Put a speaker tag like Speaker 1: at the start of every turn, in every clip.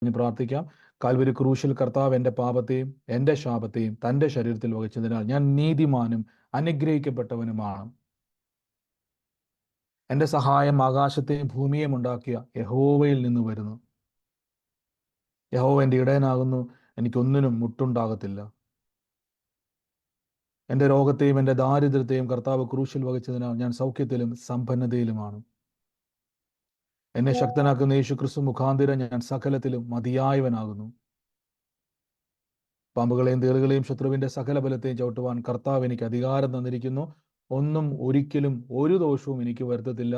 Speaker 1: ഇനി പ്രാർത്ഥിക്കാം. കാൽവരി ക്രൂശിൽ കർത്താവ് എൻ്റെ പാപത്തെയും എൻ്റെ ശാപത്തെയും തൻ്റെ ശരീരത്തിൽ വഹിച്ചതിനാൽ ഞാൻ നീതിമാനും അനുഗ്രഹിക്കപ്പെട്ടവനുമാണ്. എൻ്റെ സഹായം ആകാശത്തെയും ഭൂമിയെയും ഉണ്ടാക്കിയ യഹോവയിൽ നിന്ന് വരുന്നു. യഹോവ എൻ്റെ ഇടയനാകുന്നു, എനിക്കൊന്നിനും മുട്ടുണ്ടാകത്തില്ല. എൻ്റെ രോഗത്തെയും എൻ്റെ ദാരിദ്ര്യത്തെയും കർത്താവ് ക്രൂശിൽ വഹിച്ചതിനാൽ ഞാൻ സൗഖ്യത്തിലും സമ്പന്നതയിലുമാണ്. എന്നെ ശക്തനാക്കുന്ന യേശുക്രിസ്തു മുഖാന്തിരം ഞാൻ സകലത്തിലും മതിയായവനാകുന്നു. പാമ്പുകളെയും തേളുകളെയും ശത്രുവിന്റെ സകല ബലത്തെയും ചവിട്ടുവാൻ കർത്താവ് എനിക്ക് അധികാരം തന്നിരിക്കുന്നു. ഒന്നും ഒരിക്കലും ഒരു ദോഷവും എനിക്ക് വരുത്തത്തില്ല.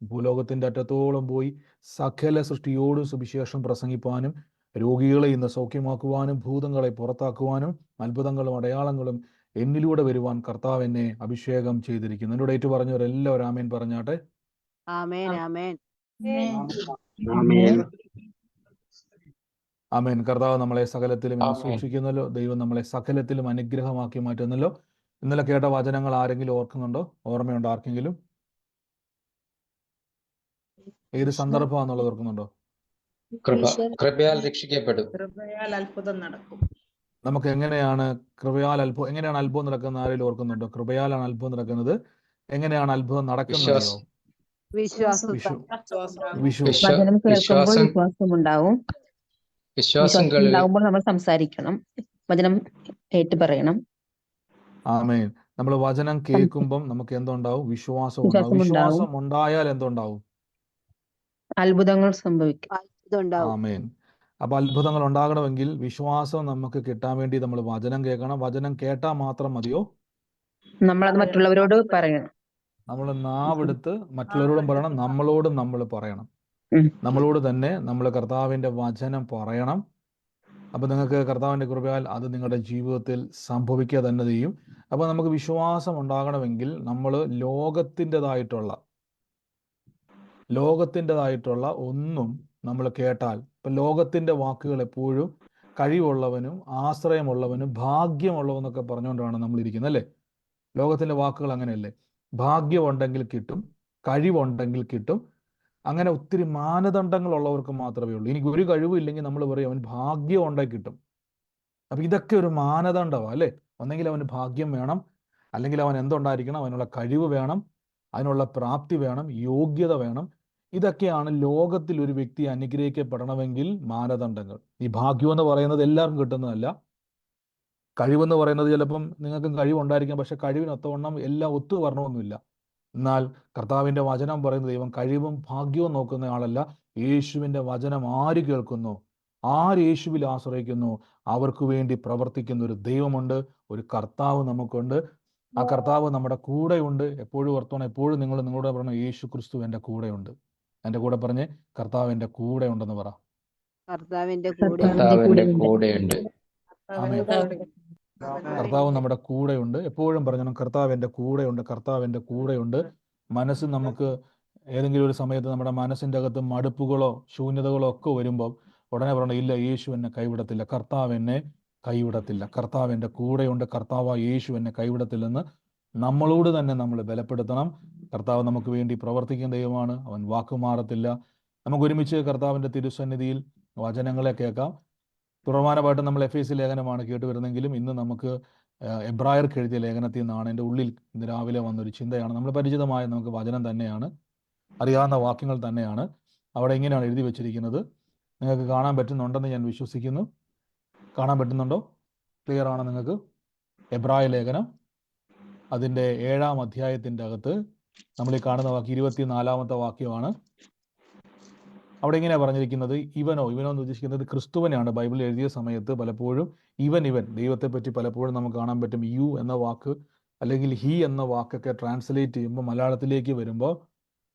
Speaker 1: ഭൂലോകത്തിന്റെ അറ്റത്തോളം പോയി സകല സൃഷ്ടിയോടും സുവിശേഷം പ്രസംഗിപ്പാനും രോഗികളെ ഇന്ന് സൗഖ്യമാക്കുവാനും ഭൂതങ്ങളെ പുറത്താക്കുവാനും അത്ഭുതങ്ങളും അടയാളങ്ങളും എന്നിലൂടെ വരുവാൻ കർത്താവ് എന്നെ അഭിഷേകം ചെയ്തിരിക്കുന്നു. എന്നോട് ഏറ്റു പറഞ്ഞവരെല്ലാവരും ആമേൻ പറഞ്ഞാട്ടെ.
Speaker 2: ആമേൻ ആമേൻ
Speaker 1: ആമേൻ. കർത്താവ് നമ്മളെ സകലത്തിലും സൂക്ഷിക്കുന്നല്ലോ. ദൈവം നമ്മളെ സകലത്തിലും അനുഗ്രഹമാക്കി മാറ്റുന്നല്ലോ. ഇന്നലെ കേട്ട വചനങ്ങൾ ആരെങ്കിലും ഓർക്കുന്നുണ്ടോ? ഓർമ്മയുണ്ടോ ആർക്കെങ്കിലും? ഏത് സന്ദർഭമാണെന്നുള്ളത് ഓർക്കുന്നുണ്ടോ?
Speaker 3: കൃപയാൽ രക്ഷിക്കപ്പെടും.
Speaker 4: കൃപയാൽ അത്ഭുതം നടക്കും.
Speaker 1: നമുക്ക് എങ്ങനെയാണ് എങ്ങനെയാണ് അത്ഭുതം നടക്കുന്നത്? ആരെങ്കിലും ഓർക്കുന്നുണ്ടോ? കൃപയാലാണ് അത്ഭുതം നടക്കുന്നത്. എങ്ങനെയാണ് അത്ഭുതം നടക്കുന്നതോ?
Speaker 3: വിശ്വാസം
Speaker 2: ഉണ്ടാവുമ്പോൾ നമ്മൾ സംസാരിക്കണം, വചനം ഏറ്റു പറയണം.
Speaker 1: ആമേൻ. നമ്മൾ വചനം കേൾക്കുമ്പം നമുക്ക് എന്തുണ്ടാവും? വിശ്വാസം ഉണ്ടാവും. വിശ്വാസം ഉണ്ടായാൽ എന്തുണ്ടാവും?
Speaker 2: അത്ഭുതങ്ങൾ സംഭവിക്കും.
Speaker 1: ആമേൻ. അപ്പൊ അത്ഭുതങ്ങൾ ഉണ്ടാകണമെങ്കിൽ വിശ്വാസം നമുക്ക് കിട്ടാൻ വേണ്ടി നമ്മൾ വചനം കേൾക്കണം. വചനം കേട്ടാൽ മാത്രം മതിയോ?
Speaker 2: നമ്മളത് മറ്റുള്ളവരോട് പറയണം.
Speaker 1: നമ്മൾ നാവെടുത്ത് മറ്റുള്ളവരോടും പറയണം, നമ്മളോടും നമ്മൾ പറയണം. നമ്മളോട് തന്നെ നമ്മൾ കർത്താവിന്റെ വചനം പറയണം. അപ്പൊ നിങ്ങൾക്ക് കർത്താവിന്റെ കൃപയാൽ അത് നിങ്ങളുടെ ജീവിതത്തിൽ സംഭവിക്കുക തന്നെ ചെയ്യും. അപ്പൊ നമുക്ക് വിശ്വാസം ഉണ്ടാകണമെങ്കിൽ നമ്മൾ ലോകത്തിൻ്റെതായിട്ടുള്ള ഒന്നും നമ്മൾ കേട്ടാൽ, ഇപ്പൊ ലോകത്തിന്റെ വാക്കുകൾ എപ്പോഴും കഴിവുള്ളവനും ആശ്രയമുള്ളവനും ഭാഗ്യമുള്ളവെന്നൊക്കെ പറഞ്ഞുകൊണ്ടാണ് നമ്മൾ ഇരിക്കുന്നത്, അല്ലേ? ലോകത്തിന്റെ വാക്കുകൾ അങ്ങനെയല്ലേ? ഭാഗ്യമുണ്ടെങ്കിൽ കിട്ടും, കഴിവുണ്ടെങ്കിൽ കിട്ടും, അങ്ങനെ ഒത്തിരി മാനദണ്ഡങ്ങളുള്ളവർക്ക് മാത്രമേ ഉള്ളൂ. എനിക്ക് ഒരു കഴിവില്ലെങ്കിൽ നമ്മൾ പറയും അവൻ ഭാഗ്യം ഉണ്ടെങ്കിൽ കിട്ടും. അപ്പൊ ഇതൊക്കെ ഒരു മാനദണ്ഡമാണ്, അല്ലേ? ഒന്നെങ്കിൽ അവന് ഭാഗ്യം വേണം, അല്ലെങ്കിൽ അവൻ എന്തുണ്ടായിരിക്കണം? അവനുള്ള കഴിവ് വേണം, അതിനുള്ള പ്രാപ്തി വേണം, യോഗ്യത വേണം. ഇതൊക്കെയാണ് ലോകത്തിൽ ഒരു വ്യക്തി അനുഗ്രഹിക്കപ്പെടണമെങ്കിൽ മാനദണ്ഡങ്ങൾ. ഈ ഭാഗ്യം എന്ന് പറയുന്നത് എല്ലാവർക്കും കിട്ടുന്നതല്ല. കഴിവെന്ന് പറയുന്നത് ചിലപ്പം നിങ്ങൾക്കും കഴിവുണ്ടായിരിക്കാം, പക്ഷെ കഴിവിനൊത്തവണ്ണം എല്ലാം ഒത്തു വരണമെന്നില്ല. എന്നാൽ കർത്താവിന്റെ വചനം പറയുന്ന ദൈവം കഴിവും ഭാഗ്യവും നോക്കുന്ന ആളല്ല. യേശുവിന്റെ വചനം ആര് കേൾക്കുന്നു, ആര് യേശുവിൽ ആശ്രയിക്കുന്നു, അവർക്ക് വേണ്ടി പ്രവർത്തിക്കുന്ന ഒരു ദൈവമുണ്ട്, ഒരു കർത്താവ് നമുക്കുണ്ട്. ആ കർത്താവ് നമ്മുടെ കൂടെയുണ്ട്. എപ്പോഴും ഓർത്തോണം, എപ്പോഴും നിങ്ങൾ നിങ്ങളോട് പറയണം, യേശു ക്രിസ്തു എൻ്റെ കൂടെയുണ്ട്. എൻ്റെ കൂടെ പറഞ്ഞ് കർത്താവ് എൻ്റെ കൂടെ ഉണ്ടെന്ന് പറ.
Speaker 2: കർത്താവിന്റെ
Speaker 3: കൂടെയുണ്ട്.
Speaker 1: കർത്താവ് നമ്മുടെ കൂടെയുണ്ട്. എപ്പോഴും പറഞ്ഞു കർത്താവ് എൻ്റെ കൂടെയുണ്ട്, കർത്താവ് എൻ്റെ കൂടെയുണ്ട്. മനസ്സ് നമുക്ക് ഏതെങ്കിലും ഒരു സമയത്ത് നമ്മുടെ മനസ്സിൻ്റെ അകത്ത് മടുപ്പുകളോ ശൂന്യതകളോ ഒക്കെ വരുമ്പോൾ ഉടനെ പറയണം, ഇല്ല, യേശു എന്നെ കൈവിടത്തില്ല, കർത്താവ് എന്നെ കൈവിടത്തില്ല, കർത്താവ് എൻ്റെ കൂടെയുണ്ട്, കർത്താവ് യേശു എന്നെ കൈവിടത്തില്ലെന്ന് നമ്മളോട് തന്നെ നമ്മൾ ബലപ്പെടുത്തണം. കർത്താവ് നമുക്ക് വേണ്ടി പ്രവർത്തിക്കുന്ന ദൈവമാണ്, അവൻ വാക്കുമാറത്തില്ല. നമുക്ക് ഒരുമിച്ച് കർത്താവിൻ്റെ തിരുസന്നിധിയിൽ വചനങ്ങളെ കേൾക്കാം. പ്രധാനമായിട്ടും നമ്മൾ എഫേസ്യ ലേഖനമാണ് കേട്ടുവരുന്നെങ്കിലും ഇന്ന് നമുക്ക് എബ്രായർക്ക് എഴുതിയ ലേഖനത്തിൽ നിന്നാണ് എൻ്റെ ഉള്ളിൽ ഇന്ന് രാവിലെ വന്നൊരു ചിന്തയാണ്. നമ്മൾ പരിചിതമായ നമുക്ക് വചനം തന്നെയാണ്, അറിയാവുന്ന വാക്യങ്ങൾ തന്നെയാണ്. അവിടെ ഇങ്ങനെയാണ് എഴുതി വെച്ചിരിക്കുന്നത്. നിങ്ങൾക്ക് കാണാൻ പറ്റുന്നുണ്ടെന്ന് ഞാൻ വിശ്വസിക്കുന്നു. കാണാൻ പറ്റുന്നുണ്ടോ? ക്ലിയർ ആണ് നിങ്ങൾക്ക്? എബ്രായ ലേഖനം അതിൻ്റെ 7-ാം അധ്യായത്തിൻ്റെ അകത്ത് നമ്മൾ ഈ കാണുന്ന വാക്യം 24-ാമത്തെ വാക്യമാണ്. അവിടെ ഇങ്ങനെയാണ് പറഞ്ഞിരിക്കുന്നത്, ഇവനോ എന്ന് ഉദ്ദേശിക്കുന്നത് ക്രിസ്തുവിനെയാണ്. ബൈബിൾ എഴുതിയ സമയത്ത് പലപ്പോഴും ഇവൻ ദൈവത്തെ പറ്റി പലപ്പോഴും നമുക്ക് കാണാൻ പറ്റും യു എന്ന വാക്ക് അല്ലെങ്കിൽ ഹി എന്ന വാക്കൊക്കെ ട്രാൻസ്ലേറ്റ് ചെയ്യുമ്പോൾ മലയാളത്തിലേക്ക് വരുമ്പോൾ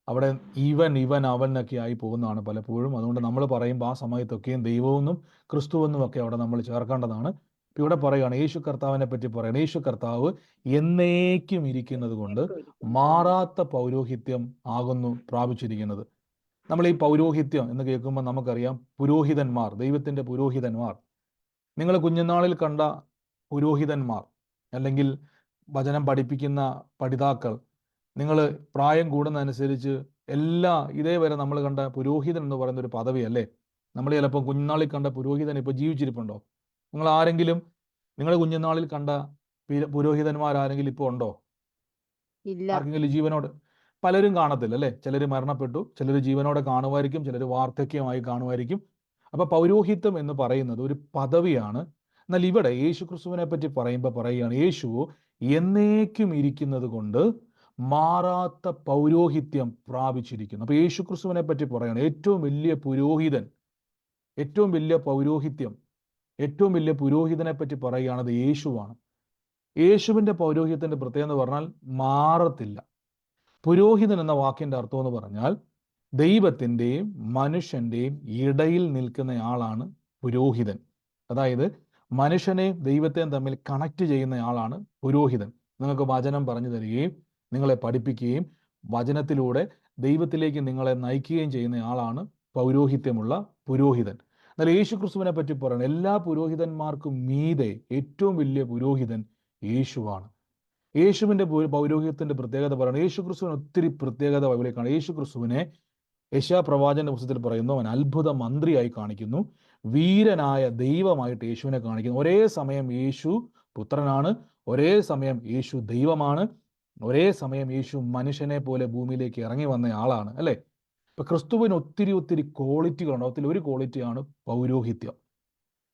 Speaker 1: അവിടെ ഇവൻ അവനൊക്കെ ആയി പോകുന്നതാണ് പലപ്പോഴും. അതുകൊണ്ട് നമ്മൾ പറയുമ്പോൾ ആ സമയത്തൊക്കെയും ദൈവമെന്നും ക്രിസ്തുവെന്നും ഒക്കെ അവിടെ നമ്മൾ ചേർക്കേണ്ടതാണ്. ഇപ്പം ഇവിടെ പറയുകയാണ്, യേശു കർത്താവിനെ പറ്റി പറയണം. യേശു കർത്താവ് എന്നേക്കും ഇരിക്കുന്നത് കൊണ്ട് മാറാത്ത പൗരോഹിത്യം ആകുന്നു പ്രാപിച്ചിരിക്കുന്നത്. നമ്മൾ ഈ പൗരോഹിത്യം എന്ന് കേൾക്കുമ്പോൾ നമുക്കറിയാം, പുരോഹിതന്മാർ, ദൈവത്തിൻ്റെ പുരോഹിതന്മാർ. നിങ്ങൾ കുഞ്ഞുനാളിൽ കണ്ട പുരോഹിതന്മാർ അല്ലെങ്കിൽ വചനം പഠിപ്പിക്കുന്ന പഠിതാക്കൾ, നിങ്ങൾ പ്രായം കൂടുന്നതനുസരിച്ച് ഇതേവരെ നമ്മൾ കണ്ട പുരോഹിതൻ എന്ന് പറയുന്ന ഒരു പദവി, അല്ലേ? നമ്മൾ ചിലപ്പോൾ കുഞ്ഞുനാളിൽ കണ്ട പുരോഹിതൻ ഇപ്പോൾ ജീവിച്ചിരിപ്പുണ്ടോ? നിങ്ങൾ ആരെങ്കിലും നിങ്ങളുടെ കുഞ്ഞുനാളിൽ കണ്ട പുരോഹിതന്മാരാരെങ്കിലും ഇപ്പോൾ ഉണ്ടോ?
Speaker 5: ഇല്ല.
Speaker 1: ആർക്കെങ്കിലും ജീവനോട്? പലരും കാണത്തില്ല അല്ലേ? ചിലർ മരണപ്പെട്ടു, ചിലർ ജീവനോടെ കാണുമായിരിക്കും, ചിലർ വാർദ്ധക്യമായി കാണുമായിരിക്കും. അപ്പൊ പൗരോഹിത്യം എന്ന് പറയുന്നത് ഒരു പദവിയാണ്. എന്നാൽ ഇവിടെ യേശു ക്രിസ്തുവിനെ പറ്റി പറയുമ്പോൾ പറയുകയാണ്, യേശു എന്നേക്കും ഇരിക്കുന്നത് കൊണ്ട് മാറാത്ത പൗരോഹിത്യം പ്രാപിച്ചിരിക്കുന്നു. അപ്പൊ യേശു ക്രിസ്തുവിനെ പറ്റി പറയാണ്, ഏറ്റവും വലിയ പുരോഹിതൻ, ഏറ്റവും വലിയ പൗരോഹിത്യം, ഏറ്റവും വലിയ പുരോഹിതനെ പറ്റി പറയുകയാണത് യേശുവാണ്. യേശുവിന്റെ പൗരോഹിത്യത്തിന്റെ പ്രത്യേകത എന്ന് പറഞ്ഞാൽ മാറത്തില്ല. പുരോഹിതൻ എന്ന വാക്കിന്റെ അർത്ഥം എന്ന് പറഞ്ഞാൽ ദൈവത്തിൻ്റെയും മനുഷ്യന്റെയും ഇടയിൽ നിൽക്കുന്നയാളാണ് പുരോഹിതൻ. അതായത് മനുഷ്യനെയും ദൈവത്തെയും തമ്മിൽ കണക്ട് ചെയ്യുന്നയാളാണ് പുരോഹിതൻ. നിങ്ങൾക്ക് വചനം പറഞ്ഞു തരികയും നിങ്ങളെ പഠിപ്പിക്കുകയും വചനത്തിലൂടെ ദൈവത്തിലേക്ക് നിങ്ങളെ നയിക്കുകയും ചെയ്യുന്നയാളാണ് പൗരോഹിത്യമുള്ള പുരോഹിതൻ. എന്നാൽ യേശു ക്രിസ്തുവിനെ പറ്റി പറയുന്നത് എല്ലാ പുരോഹിതന്മാർക്കും മീതെ ഏറ്റവും വലിയ പുരോഹിതൻ യേശുവാണ്. യേശുവിന്റെ പൗരോഹിത്യത്തിന്റെ പ്രത്യേകത പറയുന്നത്, യേശു ക്രിസ്തുവിന് ഒത്തിരി പ്രത്യേകത ബൈബിളിൽ കാണും. യേശു ക്രിസ്തുവിനെ യെശയ്യാ പ്രവാചകന്റെ പുസ്തകത്തിൽ പറയുന്നു, അവൻ അത്ഭുത മന്ത്രിയായി കാണിക്കുന്നു, വീരനായ ദൈവമായിട്ട് യേശുവിനെ കാണിക്കുന്നു. ഒരേ സമയം യേശു പുത്രനാണ്, ഒരേ സമയം യേശു ദൈവമാണ്, ഒരേ സമയം യേശു മനുഷ്യനെ പോലെ ഭൂമിയിലേക്ക് ഇറങ്ങി വന്ന ആളാണ് അല്ലേ? ഇപ്പൊ ക്രിസ്തുവിന് ഒത്തിരി ക്വാളിറ്റികളുണ്ട്. അതിൽ ഒരു ക്വാളിറ്റിയാണ് പൗരോഹിത്യം.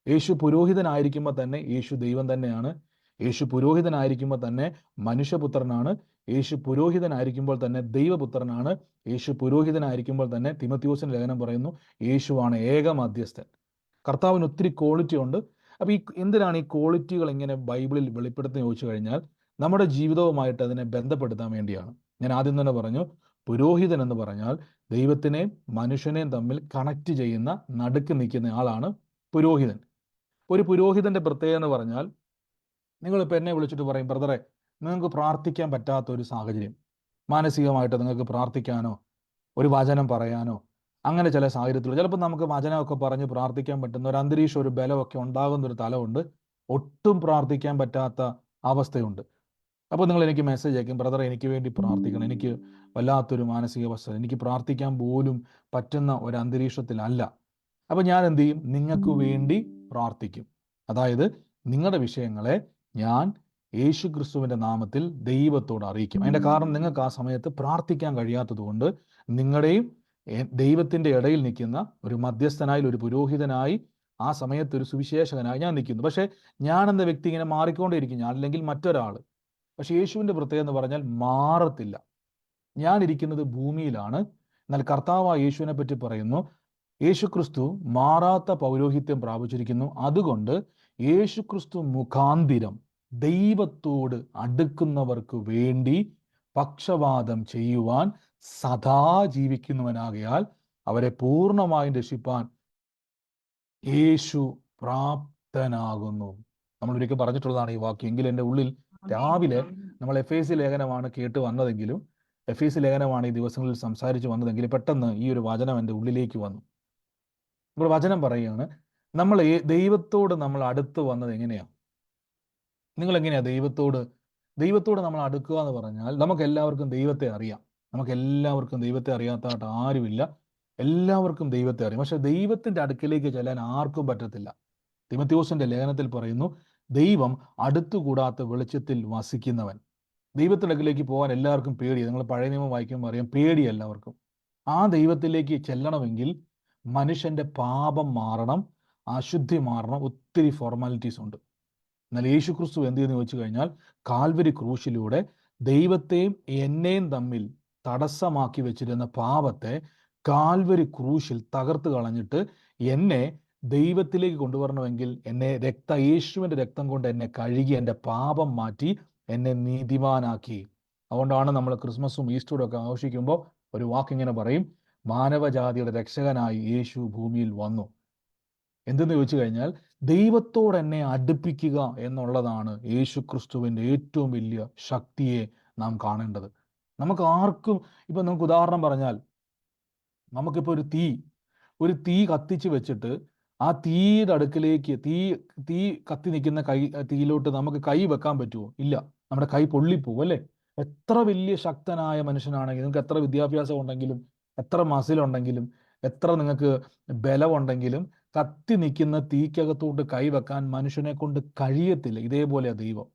Speaker 1: യേശു പുരോഹിതനായിരിക്കുമ്പോൾ തന്നെ യേശു ദൈവം തന്നെയാണ്. യേശു പുരോഹിതനായിരിക്കുമ്പോൾ തന്നെ മനുഷ്യപുത്രനാണ്. യേശു പുരോഹിതനായിരിക്കുമ്പോൾ തന്നെ ദൈവപുത്രനാണ്. യേശു പുരോഹിതനായിരിക്കുമ്പോൾ തന്നെ തിമോഥെയോസിന്റെ ലേഖനം പറയുന്നു, യേശുവാണ് ഏക മധ്യസ്ഥൻ. കർത്താവിന് ഒത്തിരി ക്വാളിറ്റി ഉണ്ട്. അപ്പൊ എന്തിനാണ് ഈ ക്വാളിറ്റികൾ ഇങ്ങനെ ബൈബിളിൽ വെളിപ്പെടുത്തി ചോദിച്ചു കഴിഞ്ഞാൽ നമ്മുടെ ജീവിതവുമായിട്ട് അതിനെ ബന്ധപ്പെടുത്താൻ വേണ്ടിയാണ്. ഞാൻ ആദ്യം തന്നെ പറഞ്ഞു, പുരോഹിതൻ എന്ന് പറഞ്ഞാൽ ദൈവത്തിനെയും മനുഷ്യനെയും തമ്മിൽ കണക്ട് ചെയ്യുന്ന, നടുക്ക് നിൽക്കുന്ന ആളാണ് പുരോഹിതൻ. ഒരു പുരോഹിതന്റെ പ്രത്യേകത എന്ന് പറഞ്ഞാൽ, നിങ്ങളിപ്പോൾ എന്നെ വിളിച്ചിട്ട് പറയും, ബ്രദറെ നിങ്ങൾക്ക് പ്രാർത്ഥിക്കാൻ പറ്റാത്ത ഒരു സാഹചര്യം, മാനസികമായിട്ട് നിങ്ങൾക്ക് പ്രാർത്ഥിക്കാനോ ഒരു വചനം പറയാനോ അങ്ങനെ ചില സാഹചര്യത്തിൽ ചിലപ്പോൾ നമുക്ക് വചനമൊക്കെ പറഞ്ഞ് പ്രാർത്ഥിക്കാൻ പറ്റുന്ന ഒരു അന്തരീക്ഷം, ഒരു ബലമൊക്കെ ഉണ്ടാകുന്ന ഒരു തലമുണ്ട്. ഒട്ടും പ്രാർത്ഥിക്കാൻ പറ്റാത്ത അവസ്ഥയുണ്ട്. അപ്പോൾ നിങ്ങൾ എനിക്ക് മെസ്സേജ് അയക്കും, ബ്രദറെ എനിക്ക് വേണ്ടി പ്രാർത്ഥിക്കണം, എനിക്ക് വല്ലാത്തൊരു മാനസികാവസ്ഥ, എനിക്ക് പ്രാർത്ഥിക്കാൻ പോലും പറ്റുന്ന ഒരു അന്തരീക്ഷത്തിലല്ല. അപ്പോൾ ഞാൻ എന്ത് ചെയ്യും? നിങ്ങൾക്ക് വേണ്ടി പ്രാർത്ഥിക്കും. അതായത് നിങ്ങളുടെ വിഷയങ്ങളെ ഞാൻ യേശു ക്രിസ്തുവിന്റെ നാമത്തിൽ ദൈവത്തോട് അറിയിക്കും. അതിന്റെ കാരണം നിങ്ങൾക്ക് ആ സമയത്ത് പ്രാർത്ഥിക്കാൻ കഴിയാത്തത് കൊണ്ട് നിങ്ങളുടെയും ദൈവത്തിന്റെ ഇടയിൽ നിൽക്കുന്ന ഒരു മധ്യസ്ഥനായി, ഒരു പുരോഹിതനായി, ആ സമയത്ത് ഒരു സുവിശേഷകനായി ഞാൻ നിൽക്കുന്നു. പക്ഷെ ഞാൻ എന്ന വ്യക്തി ഇങ്ങനെ മാറിക്കൊണ്ടേയിരിക്കും, ഞാൻ അല്ലെങ്കിൽ മറ്റൊരാൾ. പക്ഷെ യേശുവിന്റെ പ്രത്യേകത എന്ന് പറഞ്ഞാൽ മാറത്തില്ല. ഞാൻ ഇരിക്കുന്നത് ഭൂമിയിലാണ്. എന്നാൽ കർത്താവായ യേശുവിനെ പറ്റി പറയുന്നു, യേശു ക്രിസ്തു മാറാത്ത പൗരോഹിത്യം പ്രാപിച്ചിരിക്കുന്നു. അതുകൊണ്ട് യേശു ക്രിസ്തു മുഖാന്തിരം ദൈവത്തോട് അടുക്കുന്നവർക്ക് വേണ്ടി പക്ഷപാതം ചെയ്യുവാൻ സദാ ജീവിക്കുന്നവനാകയാൽ അവരെ പൂർണ്ണമായും രക്ഷിപ്പാൻ യേശു പ്രാപ്തനാകുന്നു. നമ്മൾ ഒരിക്കൽ പറഞ്ഞിട്ടുള്ളതാണ് ഈ വാക്യം. എങ്കിലും എൻ്റെ ഉള്ളിൽ രാവിലെ നമ്മൾ എഫേസ്യ ലേഖനമാണ് കേട്ട് വന്നതെങ്കിലും, എഫേസ്യ ലേഖനമാണ് ഈ ദിവസങ്ങളിൽ സംസാരിച്ച് വന്നതെങ്കിലും പെട്ടെന്ന് ഈ ഒരു വചനം എൻ്റെ ഉള്ളിലേക്ക് വന്നു. ഇപ്പോൾ വചനം പറയുകയാണ്, നമ്മൾ ദൈവത്തോട് നമ്മൾ അടുത്ത് വന്നത് എങ്ങനെയാണ്? നിങ്ങൾ എങ്ങനെയാ ദൈവത്തോട് നമ്മൾ അടുക്കുക എന്ന് പറഞ്ഞാൽ, നമുക്ക് എല്ലാവർക്കും ദൈവത്തെ അറിയാം. നമുക്ക് എല്ലാവർക്കും ദൈവത്തെ അറിയാത്തതായിട്ട് ആരുമില്ല. എല്ലാവർക്കും ദൈവത്തെ അറിയാം. പക്ഷെ ദൈവത്തിന്റെ അടുക്കിലേക്ക് ചെല്ലാൻ ആർക്കും പറ്റത്തില്ല. തിമോഥെയോസിന്റെ ലേഖനത്തിൽ പറയുന്നു, ദൈവം അടുത്തുകൂടാത്ത വെളിച്ചത്തിൽ വസിക്കുന്നവൻ. ദൈവത്തിന്റെ അടുക്കിലേക്ക് പോകാൻ എല്ലാവർക്കും പേടി. നിങ്ങൾ പഴയ നിയമം വായിക്കുമ്പോൾ അറിയാം, പേടി എല്ലാവർക്കും. ആ ദൈവത്തിലേക്ക് ചെല്ലണമെങ്കിൽ മനുഷ്യന്റെ പാപം മാറണം, അശുദ്ധി മാറണം, ഒത്തിരി ഫോർമാലിറ്റീസ് ഉണ്ട്. എന്നാൽ യേശു ക്രിസ്തു എന്ത് ചെയ്യുന്നു ചോദിച്ചു കഴിഞ്ഞാൽ, കാൽവരി ക്രൂശിലൂടെ ദൈവത്തെയും എന്നെയും തമ്മിൽ തടസ്സമാക്കി വെച്ചിരുന്ന പാപത്തെ കാൽവരി ക്രൂശിൽ തകർത്ത് കളഞ്ഞിട്ട് എന്നെ ദൈവത്തിലേക്ക് കൊണ്ടുവരണമെങ്കിൽ എന്നെ യേശുവിന്റെ രക്തം കൊണ്ട് എന്നെ കഴുകി എൻ്റെ പാപം മാറ്റി എന്നെ നീതിമാനാക്കി. അതുകൊണ്ടാണ് നമ്മൾ ക്രിസ്മസും ഈസ്റ്ററും ഒക്കെ ആഘോഷിക്കുമ്പോൾ ഒരു വാക്കിങ്ങനെ പറയും, മാനവജാതിയുടെ രക്ഷകനായി യേശു ഭൂമിയിൽ വന്നു. എന്തെന്ന് ചോദിച്ചു കഴിഞ്ഞാൽ, ദൈവത്തോട് എന്നെ അടുപ്പിക്കുക എന്നുള്ളതാണ് യേശു ക്രിസ്തുവിൻ്റെ ഏറ്റവും വലിയ ശക്തിയെ നാം കാണേണ്ടത്. നമുക്ക് ആർക്കും, ഇപ്പൊ നമുക്ക് ഉദാഹരണം പറഞ്ഞാൽ, നമുക്കിപ്പോൾ ഒരു തീ കത്തിച്ച് വെച്ചിട്ട് ആ തീയുടെ അടുക്കിലേക്ക് തീ കത്തി നിൽക്കുന്ന തീയിലോട്ട് നമുക്ക് കൈ വെക്കാൻ പറ്റുമോ? ഇല്ല, നമ്മുടെ കൈ പൊള്ളിപ്പോവും അല്ലേ? എത്ര വലിയ ശക്തനായ മനുഷ്യനാണെങ്കിലും, നിങ്ങൾക്ക് എത്ര വിദ്യാഭ്യാസം ഉണ്ടെങ്കിലും, എത്ര മസിലുണ്ടെങ്കിലും, എത്ര നിങ്ങൾക്ക് ബലമുണ്ടെങ്കിലും കത്തി നിൽക്കുന്ന തീക്കകത്തോട്ട് കൈവെക്കാൻ മനുഷ്യനെ കൊണ്ട് കഴിയത്തില്ല. ഇതേപോലെയാ ദൈവം.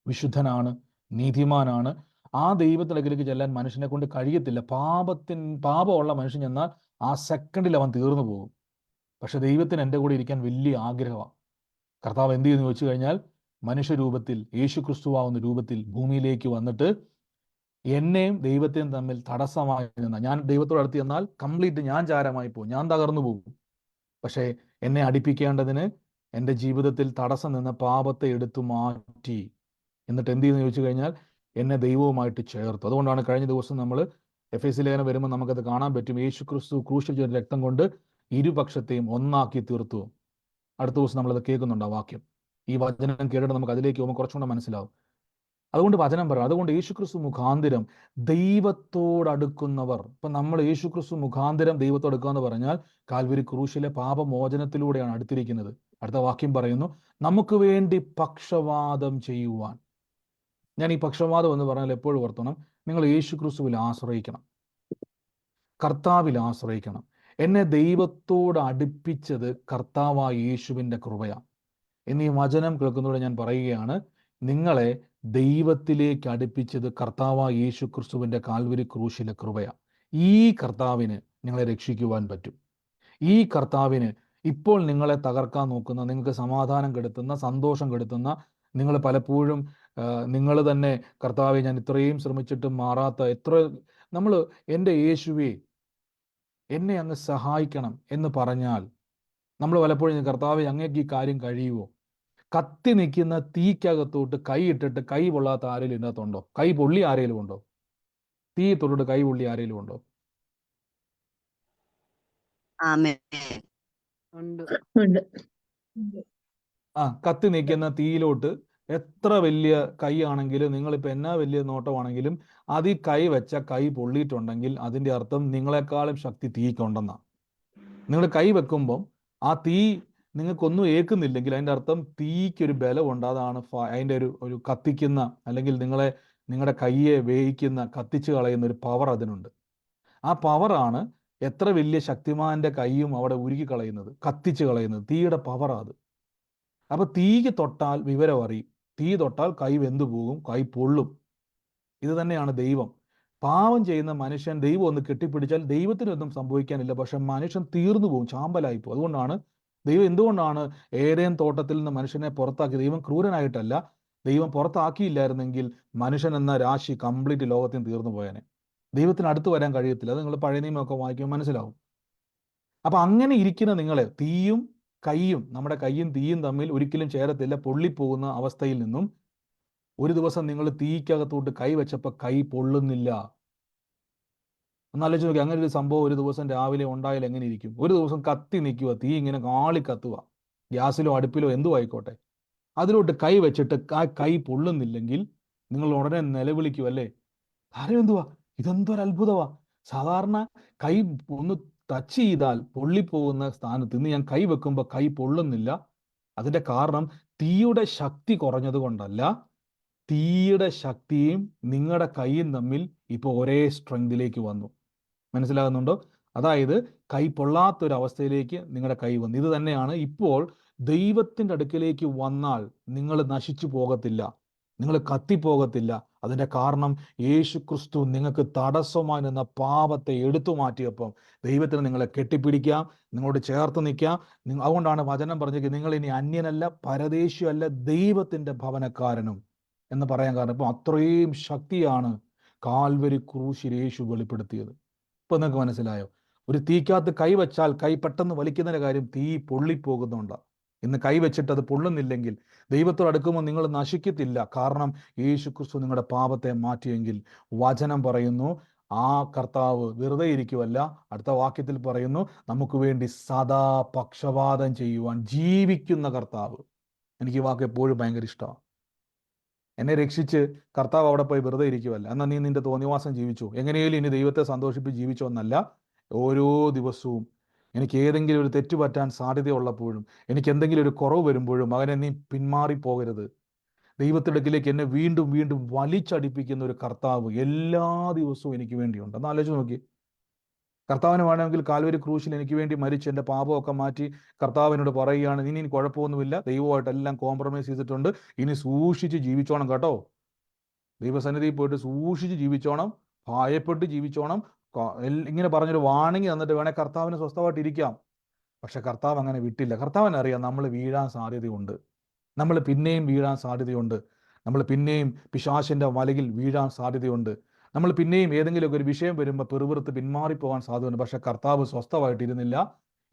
Speaker 1: വിശുദ്ധനാണ്, നീതിമാനാണ്. ആ ദൈവത്തിന്റെ അടുക്കലേക്ക് ചെല്ലാൻ മനുഷ്യനെ കൊണ്ട് കഴിയത്തില്ല. പാപമുള്ള മനുഷ്യൻ ചെന്നാൽ ആ സെക്കൻഡിൽ അവൻ തീർന്നു പോകും. പക്ഷെ ദൈവത്തിന് എൻ്റെ കൂടെ ഇരിക്കാൻ വലിയ ആഗ്രഹമാണ്. കർത്താവ് എന്ത് ചെയ്യുന്നു ചോദിച്ചു കഴിഞ്ഞാൽ, മനുഷ്യരൂപത്തിൽ, യേശു ക്രിസ്തുവാകുന്ന രൂപത്തിൽ ഭൂമിയിലേക്ക് വന്നിട്ട് എന്നെയും ദൈവത്തെയും തമ്മിൽ തടസ്സമായി നിന്ന, ഞാൻ ദൈവത്തോട് അടുത്ത് ചെന്നാൽ കംപ്ലീറ്റ് ഞാൻ ചാരമായി പോകും, ഞാൻ തകർന്നു പോകും. പക്ഷേ എന്നെ അടുപ്പിക്കേണ്ടതിന് എൻ്റെ ജീവിതത്തിൽ തടസ്സം നിന്ന പാപത്തെ എടുത്തു മാറ്റി. എന്നിട്ട് എന്ത് ചെയ്യുന്നു ചോദിച്ചു കഴിഞ്ഞാൽ, എന്നെ ദൈവവുമായിട്ട് ചേർത്തു. അതുകൊണ്ടാണ് കഴിഞ്ഞ ദിവസം നമ്മൾ എഫേസ്യ ലേഖനം വരുമ്പോൾ നമുക്കത് കാണാൻ പറ്റും. യേശു ക്രിസ്തു ക്രൂശിൽ ചെയ്ത രക്തം കൊണ്ട് ഇരുപക്ഷത്തെയും ഒന്നാക്കി തീർത്തു. അടുത്ത ദിവസം നമ്മളത് കേൾക്കുന്നുണ്ട് ആ വാക്യം. ഈ വചനം കേട്ടിട്ട് നമുക്ക് അതിലേക്ക് പോകുമ്പോൾ കുറച്ചുകൂടെ മനസ്സിലാവും. അതുകൊണ്ട് വചനം പറയാം, അതുകൊണ്ട് യേശുക്രിസ്തു മുഖാന്തരം ദൈവത്തോടടുക്കുന്നവർ, ഇപ്പം നമ്മൾ യേശുക്രിസ്തു മുഖാന്തരം ദൈവത്തോടടുക്കുക എന്ന് പറഞ്ഞാൽ കാൽവരി ക്രൂശിലെ പാപമോചനത്തിലൂടെയാണ് അടുത്തിരിക്കുന്നത്. അടുത്ത വാക്യം പറയുന്നു, നമുക്ക് വേണ്ടി പക്ഷവാദം ചെയ്യുവാൻ. ഞാൻ ഈ പക്ഷവാദം എന്ന് പറഞ്ഞാൽ എപ്പോഴും ഓർത്തണം, നിങ്ങൾ യേശുക്രിസ്തുവിൽ ആശ്രയിക്കണം, കർത്താവിൽ ആശ്രയിക്കണം. എന്നെ ദൈവത്തോട് അടുപ്പിച്ചത് കർത്താവായ യേശുവിൻ്റെ കൃപയാണ്. എന്നീ വചനം കേൾക്കുന്നതോടെ ഞാൻ പറയുകയാണ്, നിങ്ങളെ ദൈവത്തിലേക്ക് അടുപ്പിച്ചത് കർത്താവായ യേശു ക്രിസ്തുവിൻ്റെ കാൽവരി ക്രൂശിലെ കൃപയാണ്. ഈ കർത്താവിന് നിങ്ങളെ രക്ഷിക്കുവാൻ പറ്റും. ഈ കർത്താവിന് ഇപ്പോൾ നിങ്ങളെ തകർക്കാൻ നോക്കുന്ന, നിങ്ങൾക്ക് സമാധാനം കെടുത്തുന്ന, സന്തോഷം കെടുത്തുന്ന, നിങ്ങൾ പലപ്പോഴും നിങ്ങൾ തന്നെ കർത്താവെ ഞാൻ ഇത്രയും ശ്രമിച്ചിട്ടും മാറാത്ത നമ്മൾ എൻ്റെ യേശുവേ എന്നെ അങ്ങ് സഹായിക്കണം എന്ന് പറഞ്ഞാൽ നമ്മൾ പലപ്പോഴും കർത്താവെ അങ്ങേക്ക് ഈ കാര്യം കഴിയുമോ? കത്തി നിൽക്കുന്ന തീക്കകത്തോട്ട് കൈ ഇട്ടിട്ട് കൈ പൊള്ളാത്ത ആരെങ്കിലും ഇതിനകത്തുണ്ടോ? കൈ പൊള്ളി ആരെങ്കിലും ഉണ്ടോ? തീ തൊട്ടിട്ട് കൈ പൊള്ളി ആരെങ്കിലും ഉണ്ടോ? കത്തി നിൽക്കുന്ന തീയിലോട്ട് എത്ര വലിയ കൈ ആണെങ്കിലും, നിങ്ങളിപ്പോൾ എന്നാ വലിയ നോട്ടമാണെങ്കിലും, അതിൽ കൈ വെച്ച കൈ പൊള്ളിയിട്ടുണ്ടെങ്കിൽ അതിൻ്റെ അർത്ഥം നിങ്ങളെക്കാളും ശക്തി തീക്കുണ്ടെന്നാണ്. നിങ്ങൾ കൈ വെക്കുമ്പം ആ തീ നിങ്ങൾക്കൊന്നും ഏൽക്കുന്നില്ലെങ്കിൽ അതിൻ്റെ അർത്ഥം തീക്കൊരു ബലമുണ്ട്. അതാണ് അതിൻ്റെ ഒരു കത്തിക്കുന്ന, അല്ലെങ്കിൽ നിങ്ങളുടെ കയ്യെ വേയിക്കുന്ന, കത്തിച്ച് കളയുന്ന ഒരു പവർ അതിനുണ്ട്. ആ പവറാണ് എത്ര വലിയ ശക്തിമാന്റെ കൈയും അവിടെ ഉരുക്കി കളയുന്നത്, കത്തിച്ച് കളയുന്നത്. തീയുടെ പവറാണ് അത്. അപ്പൊ തീക്ക് തൊട്ടാൽ വിവരം അറിയും, തീ തൊട്ടാൽ കൈ വെന്തു പോകും, കൈ പൊള്ളും. ഇത് തന്നെയാണ് ദൈവം. പാവം ചെയ്യുന്ന മനുഷ്യൻ ദൈവം ഒന്ന് കെട്ടിപ്പിടിച്ചാൽ ദൈവത്തിനൊന്നും സംഭവിക്കാനില്ല, പക്ഷെ മനുഷ്യൻ തീർന്നു പോകും, ചാമ്പലായി പോകും. അതുകൊണ്ടാണ് ദൈവം എന്തുകൊണ്ടാണ് ഏതേൻ തോട്ടത്തിൽ നിന്ന് മനുഷ്യനെ പുറത്താക്കി? ദൈവം ക്രൂരനായിട്ടല്ല, ദൈവം പുറത്താക്കിയില്ലായിരുന്നെങ്കിൽ മനുഷ്യൻ എന്ന രാശി കംപ്ലീറ്റ് ലോകത്തിൽ തീർന്നു പോയേനെ. ദൈവത്തിന് അടുത്ത് വരാൻ കഴിയത്തില്ല. അത് നിങ്ങൾ പഴയ നിയമമൊക്കെ വായിക്കുമ്പോൾ മനസ്സിലാവും. അപ്പൊ അങ്ങനെ ഇരിക്കുന്ന നിങ്ങളെ തീയും കൈയും, നമ്മുടെ കൈയും തീയും തമ്മിൽ ഒരിക്കലും ചേരത്തില്ല. പൊള്ളിപ്പോകുന്ന അവസ്ഥയിൽ നിന്നും ഒരു ദിവസം നിങ്ങൾ തീക്കകത്തോട്ട് കൈ വെച്ചപ്പോൾ കൈ പൊള്ളുന്നില്ല. ഒന്നാലോചിച്ച് നോക്കി, അങ്ങനെ ഒരു സംഭവം ഒരു ദിവസം രാവിലെ ഉണ്ടായാൽ എങ്ങനെ ഇരിക്കും? ഒരു ദിവസം കത്തി നിൽക്കുക, തീ ഇങ്ങനെ കാളി കത്തുക, ഗ്യാസിലോ അടുപ്പിലോ എന്തോ ആയിക്കോട്ടെ, അതിലോട്ട് കൈ വെച്ചിട്ട് ആ കൈ പൊള്ളുന്നില്ലെങ്കിൽ നിങ്ങൾ ഉടനെ നിലവിളിക്കും, അല്ലേ? കാര്യം എന്തുവാ? ഇതെന്തൊരു അത്ഭുതമാ! സാധാരണ കൈ ഒന്ന് ടച്ച് ചെയ്താൽ പൊള്ളിപ്പോകുന്ന സ്ഥാനത്ത് ഇന്ന് ഞാൻ കൈ വെക്കുമ്പോൾ കൈ പൊള്ളുന്നില്ല. അതിന്റെ കാരണം തീയുടെ ശക്തി കുറഞ്ഞത് കൊണ്ടല്ല, തീയുടെ ശക്തിയും നിങ്ങളുടെ കൈയും തമ്മിൽ ഇപ്പോൾ ഒരേ സ്ട്രെങ്തിലേക്ക് വന്നു. മനസ്സിലാകുന്നുണ്ടോ? അതായത് കൈ പൊള്ളാത്തൊരവസ്ഥയിലേക്ക് നിങ്ങളുടെ കൈ വന്നു. ഇത് തന്നെയാണ് ഇപ്പോൾ ദൈവത്തിൻ്റെ അടുക്കിലേക്ക് വന്നാൽ നിങ്ങൾ നശിച്ചു പോകത്തില്ല, നിങ്ങൾ കത്തിപ്പോകത്തില്ല. അതിൻ്റെ കാരണം യേശു ക്രിസ്തു നിങ്ങൾക്ക് തടസ്സമായി നിന്ന പാപത്തെ എടുത്തു മാറ്റിയപ്പം ദൈവത്തിന് നിങ്ങളെ കെട്ടിപ്പിടിക്കാം, നിങ്ങളോട് ചേർത്ത് നിൽക്കാം. അതുകൊണ്ടാണ് വചനം പറഞ്ഞത്, നിങ്ങൾ ഇനി അന്യനല്ല, പരദേശിയല്ല, ദൈവത്തിൻ്റെ ഭവനക്കാരനും എന്ന് പറയാൻ കാരണം ഇപ്പം അത്രയും ശക്തിയാണ് കാൽവരി ക്രൂശിൽ യേശു വെളിപ്പെടുത്തിയത്. ഇപ്പം നിങ്ങൾക്ക് മനസ്സിലായോ? ഒരു തീക്കകത്ത് കൈ വെച്ചാൽ കൈ പെട്ടെന്ന് വലിക്കുന്നതിൻ്റെ കാര്യം തീ പൊള്ളിപ്പോകുന്നുണ്ട്. ഇന്ന് കൈ വെച്ചിട്ട് അത് പൊള്ളുന്നില്ലെങ്കിൽ ദൈവത്തോട് അടുക്കുമ്പോൾ നിങ്ങൾ നശിക്കത്തില്ല. കാരണം യേശു ക്രിസ്തു നിങ്ങളുടെ പാപത്തെ മാറ്റിയെങ്കിൽ വചനം പറയുന്നു ആ കർത്താവ് വെറുതെ ഇരിക്കുവല്ല. അടുത്ത വാക്യത്തിൽ പറയുന്നു, നമുക്ക് വേണ്ടി സദാ പക്ഷപാതം ചെയ്യുവാൻ ജീവിക്കുന്ന കർത്താവ്. എനിക്ക് ഈ വാക്ക് എപ്പോഴും ഭയങ്കര ഇഷ്ടമാണ്. എന്നെ രക്ഷിച്ച് കർത്താവ് അവിടെ പോയി വെറുതെ ഇരിക്കുവല്ല, എന്നാൽ നീ നിന്റെ തോന്നിവാസം ജീവിച്ചു, എങ്ങനെയും ഇനി ദൈവത്തെ സന്തോഷിപ്പിച്ച് ജീവിച്ചോ എന്നല്ല. ഓരോ ദിവസവും എനിക്ക് ഏതെങ്കിലും ഒരു തെറ്റ് പറ്റാൻ സാധ്യതയുള്ളപ്പോഴും, എനിക്ക് എന്തെങ്കിലും ഒരു കുറവ് വരുമ്പോഴും, മകനെ നീ പിന്മാറിപ്പോകരുത്. ദൈവത്തിടക്കിലേക്ക് എന്നെ വീണ്ടും വീണ്ടും വലിച്ചടിപ്പിക്കുന്ന ഒരു കർത്താവ് എല്ലാ ദിവസവും എനിക്ക് വേണ്ടിയുണ്ട്. ഒന്ന് ആലോചിച്ച് നോക്കി. കർത്താവിന് വേണമെങ്കിൽ കാൽവരി ക്രൂശിൽ എനിക്ക് വേണ്ടി മരിച്ച് എൻ്റെ പാപമൊക്കെ മാറ്റി കർത്താവിനോട് പറയുകയാണ്, ഇനി കുഴപ്പമൊന്നുമില്ല, ദൈവമായിട്ടെല്ലാം കോംപ്രമൈസ് ചെയ്തിട്ടുണ്ട്, ഇനി സൂക്ഷിച്ച് ജീവിച്ചോണം കേട്ടോ. ദൈവസന്നിധിയിൽ പോയിട്ട് സൂക്ഷിച്ച് ജീവിച്ചോണം, ഭയപ്പെട്ട് ജീവിച്ചോണം. ഇങ്ങനെ പറഞ്ഞൊരു വാണിംഗ് തന്നിട്ട് വേണേൽ കർത്താവിന് സ്വസ്ഥമായിട്ട് ഇരിക്കാം. പക്ഷെ കർത്താവ് അങ്ങനെ വിട്ടില്ല. കർത്താവിന് അറിയാം നമ്മൾ വീഴാൻ സാധ്യതയുണ്ട്, നമ്മൾ പിന്നെയും വീഴാൻ സാധ്യതയുണ്ട്, നമ്മൾ പിന്നെയും പിശാചിന്റെ വലയിൽ വീഴാൻ സാധ്യതയുണ്ട്, നമ്മൾ പിന്നെയും ഏതെങ്കിലുമൊക്കെ ഒരു വിഷയം വരുമ്പോൾ പെറുപിറുത്ത് പിന്മാറിപ്പോകാൻ സാധ്യതയുണ്ട്. പക്ഷെ കർത്താവ് സ്വസ്ഥമായിട്ടിരുന്നില്ല.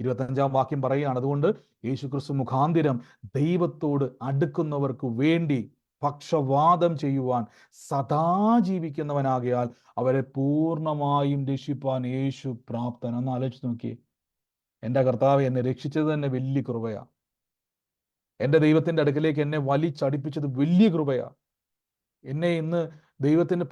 Speaker 1: 25-ാം വാക്യം പറയുകയാണ്, അതുകൊണ്ട് യേശുക്രിസ്തു മുഖാന്തിരം ദൈവത്തോട് അടുക്കുന്നവർക്ക് വേണ്ടി പക്ഷവാദം ചെയ്യുവാൻ സദാ ജീവിക്കുന്നവനാകയാൽ അവരെ പൂർണ്ണമായും രക്ഷിപ്പാൻ യേശു പ്രാപ്തൻ. ഒന്ന് ആലോചിച്ച് നോക്കിയേ, എൻ്റെ കർത്താവ് എന്നെ രക്ഷിച്ചത് തന്നെ വലിയ കൃപയാ. എൻ്റെ ദൈവത്തിൻ്റെ അടുക്കലേക്ക് എന്നെ വലിച്ചടിപ്പിച്ചത് വലിയ കൃപയാ. എന്നെ ഇന്ന് ദൈവത്തിന്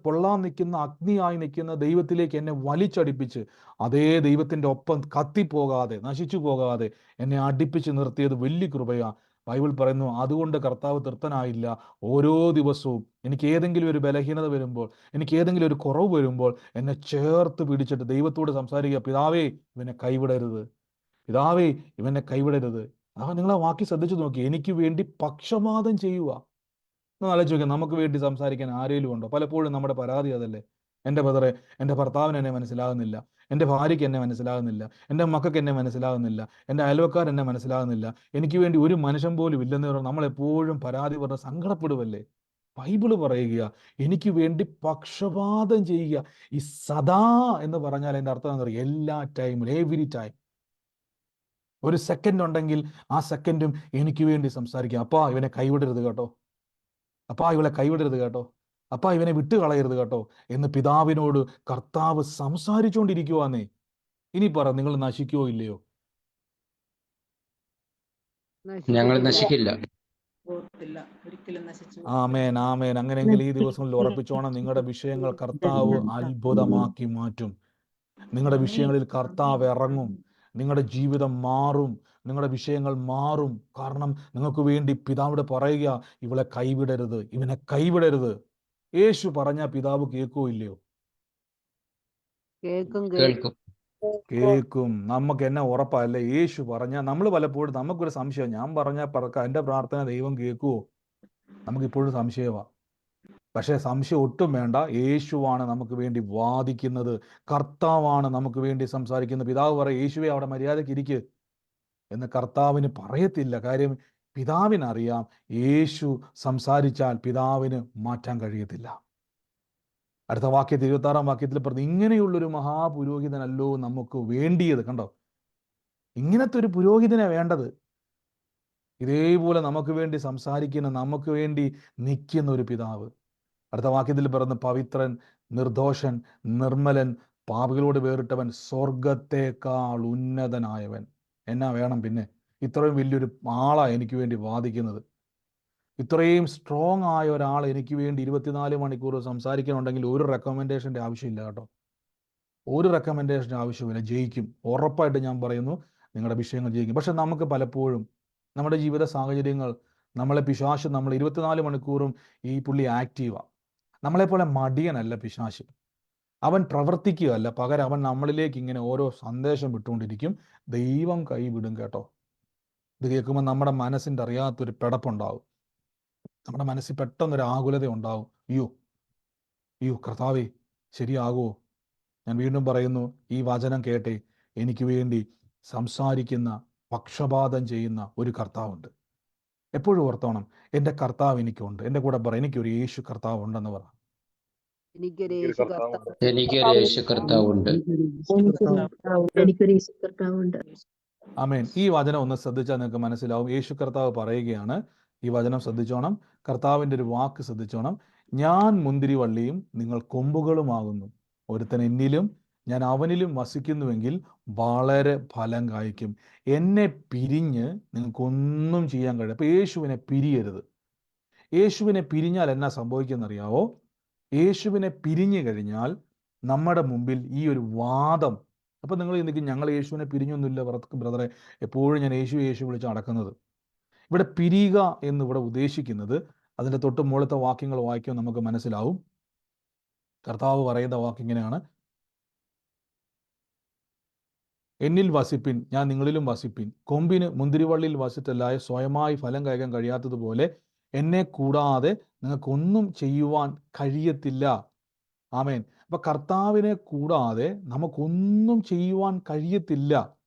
Speaker 1: പൊള്ളാൻ നിൽക്കുന്ന, അഗ്നിയായി നിൽക്കുന്ന ദൈവത്തിലേക്ക് എന്നെ വലിച്ചടിപ്പിച്ച് അതേ ദൈവത്തിൻ്റെ ഒപ്പം കത്തിപ്പോകാതെ, നശിച്ചു പോകാതെ എന്നെ അടുപ്പിച്ച് നിർത്തിയത് വലിയ കൃപയാ. ബൈബിൾ പറയുന്നു, അതുകൊണ്ട് കർത്താവ് തൃപ്തനായില്ല. ഓരോ ദിവസവും എനിക്ക് ഏതെങ്കിലും ഒരു ബലഹീനത വരുമ്പോൾ, എനിക്ക് ഏതെങ്കിലും ഒരു കുറവ് വരുമ്പോൾ എന്നെ ചേർത്ത് പിടിച്ചിട്ട് ദൈവത്തോട് സംസാരിക്കുക, പിതാവേ ഇവനെ കൈവിടരുത്, പിതാവേ ഇവനെ കൈവിടരുത്. നിങ്ങളെ വാക്കി ശ്രദ്ധിച്ചു നോക്കി, എനിക്ക് വേണ്ടി പക്ഷപാതം ചെയ്യുക. ആലോചിച്ച് നോക്കിയാൽ നമുക്ക് വേണ്ടി സംസാരിക്കാൻ ആരെങ്കിലും ഉണ്ടോ? പലപ്പോഴും നമ്മുടെ പരാതി അതല്ലേ, എൻ്റെ ബ്രദറെ, എൻ്റെ ഭർത്താവിന് എന്നെ മനസ്സിലാകുന്നില്ല, എൻ്റെ ഭാര്യയ്ക്ക് എന്നെ മനസ്സിലാകുന്നില്ല, എൻ്റെ മക്കൾക്ക് എന്നെ മനസ്സിലാകുന്നില്ല, എൻ്റെ അയൽവക്കാർ എന്നെ മനസ്സിലാകുന്നില്ല, എനിക്ക് വേണ്ടി ഒരു മനുഷ്യൻ പോലും ഇല്ലെന്ന് പറഞ്ഞാൽ നമ്മളെപ്പോഴും പരാതി പറഞ്ഞ് സങ്കടപ്പെടുവല്ലേ? ബൈബിള് പറയുക, എനിക്ക് വേണ്ടി പക്ഷപാതം ചെയ്യുക. ഈ സദാ എന്ന് പറഞ്ഞാൽ എൻ്റെ അർത്ഥം എന്താ പറയുക? എല്ലാ ടൈമിലും, എവരി ടൈം. ഒരു സെക്കൻഡ് ഉണ്ടെങ്കിൽ ആ സെക്കൻഡും എനിക്ക് വേണ്ടി സംസാരിക്കുക. അപ്പാ ഇവനെ കൈവിടരുത് കേട്ടോ, അപ്പാ ഇവളെ കൈവിടരുത് കേട്ടോ, അപ്പാ ഇവനെ വിട്ടു കളയരുത് കേട്ടോ എന്ന് പിതാവിനോട് കർത്താവ് സംസാരിച്ചുകൊണ്ടിരിക്കുവാന്നേ. ഇനി പറ, നിങ്ങൾ നശിക്കുവോ ഇല്ലയോ?
Speaker 3: ഞങ്ങൾ നശിക്കില്ല.
Speaker 4: ഓർത്തില്ല, ഒരിക്കലും നശിച്ചു
Speaker 1: ആമേൻ, ആമേൻ. അങ്ങനെയെങ്കിൽ ഈ ദിവസങ്ങളിൽ ഉറപ്പിച്ചോണം, നിങ്ങളുടെ വിഷയങ്ങൾ കർത്താവ് അത്ഭുതമാക്കി മാറ്റും. നിങ്ങളുടെ വിഷയങ്ങളിൽ കർത്താവ് ഇറങ്ങും, നിങ്ങളുടെ ജീവിതം മാറും, നിങ്ങളുടെ വിഷയങ്ങൾ മാറും. കാരണം നിങ്ങൾക്ക് വേണ്ടി പിതാവോട് പറയുക, ഇവളെ കൈവിടരുത്, ഇവനെ കൈവിടരുത്. യേശു പറഞ്ഞ പിതാവ് കേൾക്കോ ഇല്ലയോ?
Speaker 3: കേൾക്കും.
Speaker 1: കേൾക്കും. നമുക്ക് എന്നെ ഉറപ്പല്ലേ? യേശു പറഞ്ഞ, നമ്മൾ പലപ്പോഴും നമുക്കൊരു സംശയം, ഞാൻ പറഞ്ഞ എൻ്റെ പ്രാർത്ഥന ദൈവം കേൾക്കുവോ? നമുക്കിപ്പോഴും സംശയമാണ്. പക്ഷേ സംശയം ഒട്ടും വേണ്ട, യേശുവാണ് നമുക്ക് വേണ്ടി വാദിക്കുന്നത്, കർത്താവാണ് നമുക്ക് വേണ്ടി സംസാരിക്കുന്നത്. പിതാവ് പറയും, യേശുവെ അവിടെ മര്യാദയ്ക്ക് ഇരിക്ക് എന്ന് കർത്താവിന് പറയത്തില്ല. കാര്യം പിതാവിനറിയാം, യേശു സംസാരിച്ചാൽ പിതാവിന് മാറ്റാൻ കഴിയത്തില്ല. അടുത്ത വാക്യത്തിൽ, 26-ാം വാക്യത്തിൽ പറഞ്ഞു, ഇങ്ങനെയുള്ളൊരു മഹാപുരോഹിതനല്ലോ നമുക്ക് വേണ്ടിയത്. കണ്ടോ, ഇങ്ങനത്തെ ഒരു പുരോഹിതനെ വേണ്ടത്. ഇതേപോലെ നമുക്ക് വേണ്ടി സംസാരിക്കുന്ന, നമുക്ക് വേണ്ടി നിൽക്കുന്ന ഒരു പിതാവ്. അടുത്ത വാക്യത്തിൽ പറഞ്ഞ്, പവിത്രൻ, നിർദോഷൻ, നിർമ്മലൻ, പാപികളോട് വേറിട്ടവൻ, സ്വർഗത്തേക്കാൾ ഉന്നതനായവൻ. എന്നാ വേണം പിന്നെ? ഇത്രയും വലിയൊരു ആളാ എനിക്ക് വേണ്ടി വാദിക്കുന്നത്. ഇത്രയും സ്ട്രോങ് ആയ ഒരാൾ എനിക്ക് വേണ്ടി 24 മണിക്കൂർ സംസാരിക്കുന്നുണ്ടെങ്കിൽ ഒരു റെക്കമെൻഡേഷൻ്റെ ആവശ്യമില്ല കേട്ടോ, ഒരു റെക്കമെൻഡേഷൻ്റെ ആവശ്യമില്ല. ജയിക്കും, ഉറപ്പായിട്ട് ഞാൻ പറയുന്നു, നിങ്ങളുടെ വിഷയങ്ങൾ ജയിക്കും. പക്ഷെ നമുക്ക് പലപ്പോഴും നമ്മുടെ ജീവിത സാഹചര്യങ്ങൾ, നമ്മളെ പിശാച്, നമ്മൾ 24 മണിക്കൂറും ഈ പുള്ളി ആക്റ്റീവാണ്. നമ്മളെപ്പോലെ മടിയനല്ല പിശാച്. അവൻ പ്രവർത്തിക്കുകയല്ല, പകരം അവൻ നമ്മളിലേക്ക് ഇങ്ങനെ ഓരോ സന്ദേശം വിട്ടുകൊണ്ടിരിക്കും. ദൈവം കൈവിടും കേട്ടോ. ഇത് കേൾക്കുമ്പോൾ നമ്മുടെ മനസ്സിൻ്റെ അറിയാത്തൊരു പിടപ്പുണ്ടാവും, നമ്മുടെ മനസ്സിൽ പെട്ടെന്നൊരു ആകുലത ഉണ്ടാവും. അയ്യോ കർത്താവേ, ശരിയാകുമോ? ഞാൻ വീണ്ടും പറയുന്നു, ഈ വചനം കേട്ടെ, എനിക്ക് വേണ്ടി സംസാരിക്കുന്ന, പക്ഷപാതം ചെയ്യുന്ന ഒരു കർത്താവുണ്ട്. എപ്പോഴും ഓർത്തോണം, എൻ്റെ കർത്താവ് എനിക്കുണ്ട്. എൻ്റെ കൂടെ പറ, എനിക്കൊരു യേശു കർത്താവ് ഉണ്ടെന്ന് പറ.
Speaker 3: എനിക്കൊരു യേശു കർത്താവുണ്ട്.
Speaker 2: എനിക്കൊരു യേശു കർത്താവുണ്ട്.
Speaker 1: ആമേൻ. ഈ വചനം ഒന്ന് ശ്രദ്ധിച്ചാൽ നിങ്ങൾക്ക് മനസ്സിലാവും. യേശു കർത്താവ് പറയുകയാണ്, ഈ വചനം ശ്രദ്ധിച്ചോണം, കർത്താവിൻ്റെ ഒരു വാക്ക് ശ്രദ്ധിച്ചോണം. ഞാൻ മുന്തിരിവള്ളിയും നിങ്ങൾ കൊമ്പുകളുമാകുന്നു. ഒരുത്തൻ എന്നിലും ഞാൻ അവനിലും വസിക്കുന്നുവെങ്കിൽ വളരെ ഫലം കായ്ക്കും. എന്നെ പിരിഞ്ഞ് നിങ്ങൾക്കൊന്നും ചെയ്യാൻ കഴിയും. അപ്പോൾ യേശുവിനെ പിരിയരുത്. യേശുവിനെ പിരിഞ്ഞാൽ എന്നാ സംഭവിക്കുന്നറിയാവോ? യേശുവിനെ പിരിഞ്ഞു കഴിഞ്ഞാൽ നമ്മുടെ മുമ്പിൽ ഈ ഒരു വാദം. അപ്പം നിങ്ങൾ ചിന്തിക്കും, ഞങ്ങൾ യേശുവിനെ പിരിഞ്ഞൊന്നുമില്ല ബ്രദറെ, എപ്പോഴും ഞാൻ യേശു വിളിച്ച് നടക്കുന്നത്. ഇവിടെ പിരിയുക എന്ന് ഇവിടെ ഉദ്ദേശിക്കുന്നത്, അതിൻ്റെ തൊട്ട് മുകളിലത്തെ വാക്യങ്ങൾ വായിക്കുമ്പോൾ നമുക്ക് മനസ്സിലാവും. കർത്താവ് പറയുന്ന വാക്ക് ഇങ്ങനെയാണ്, എന്നിൽ വസിപ്പിൻ, ഞാൻ നിങ്ങളിലും വസിപ്പിൻ. കൊമ്പിന് മുന്തിരിവള്ളിയിൽ വസിച്ചല്ലാതെ സ്വയമായി ഫലം കായ്ക്കാൻ കഴിയാത്തതുപോലെ എന്നെ കൂടാതെ നിങ്ങൾക്കൊന്നും ചെയ്യുവാൻ കഴിയത്തില്ല. ആമേൻ. അപ്പൊ കർത്താവിനെ കൂടാതെ നമുക്കൊന്നും ചെയ്യുവാൻ കഴിയത്തില്ല.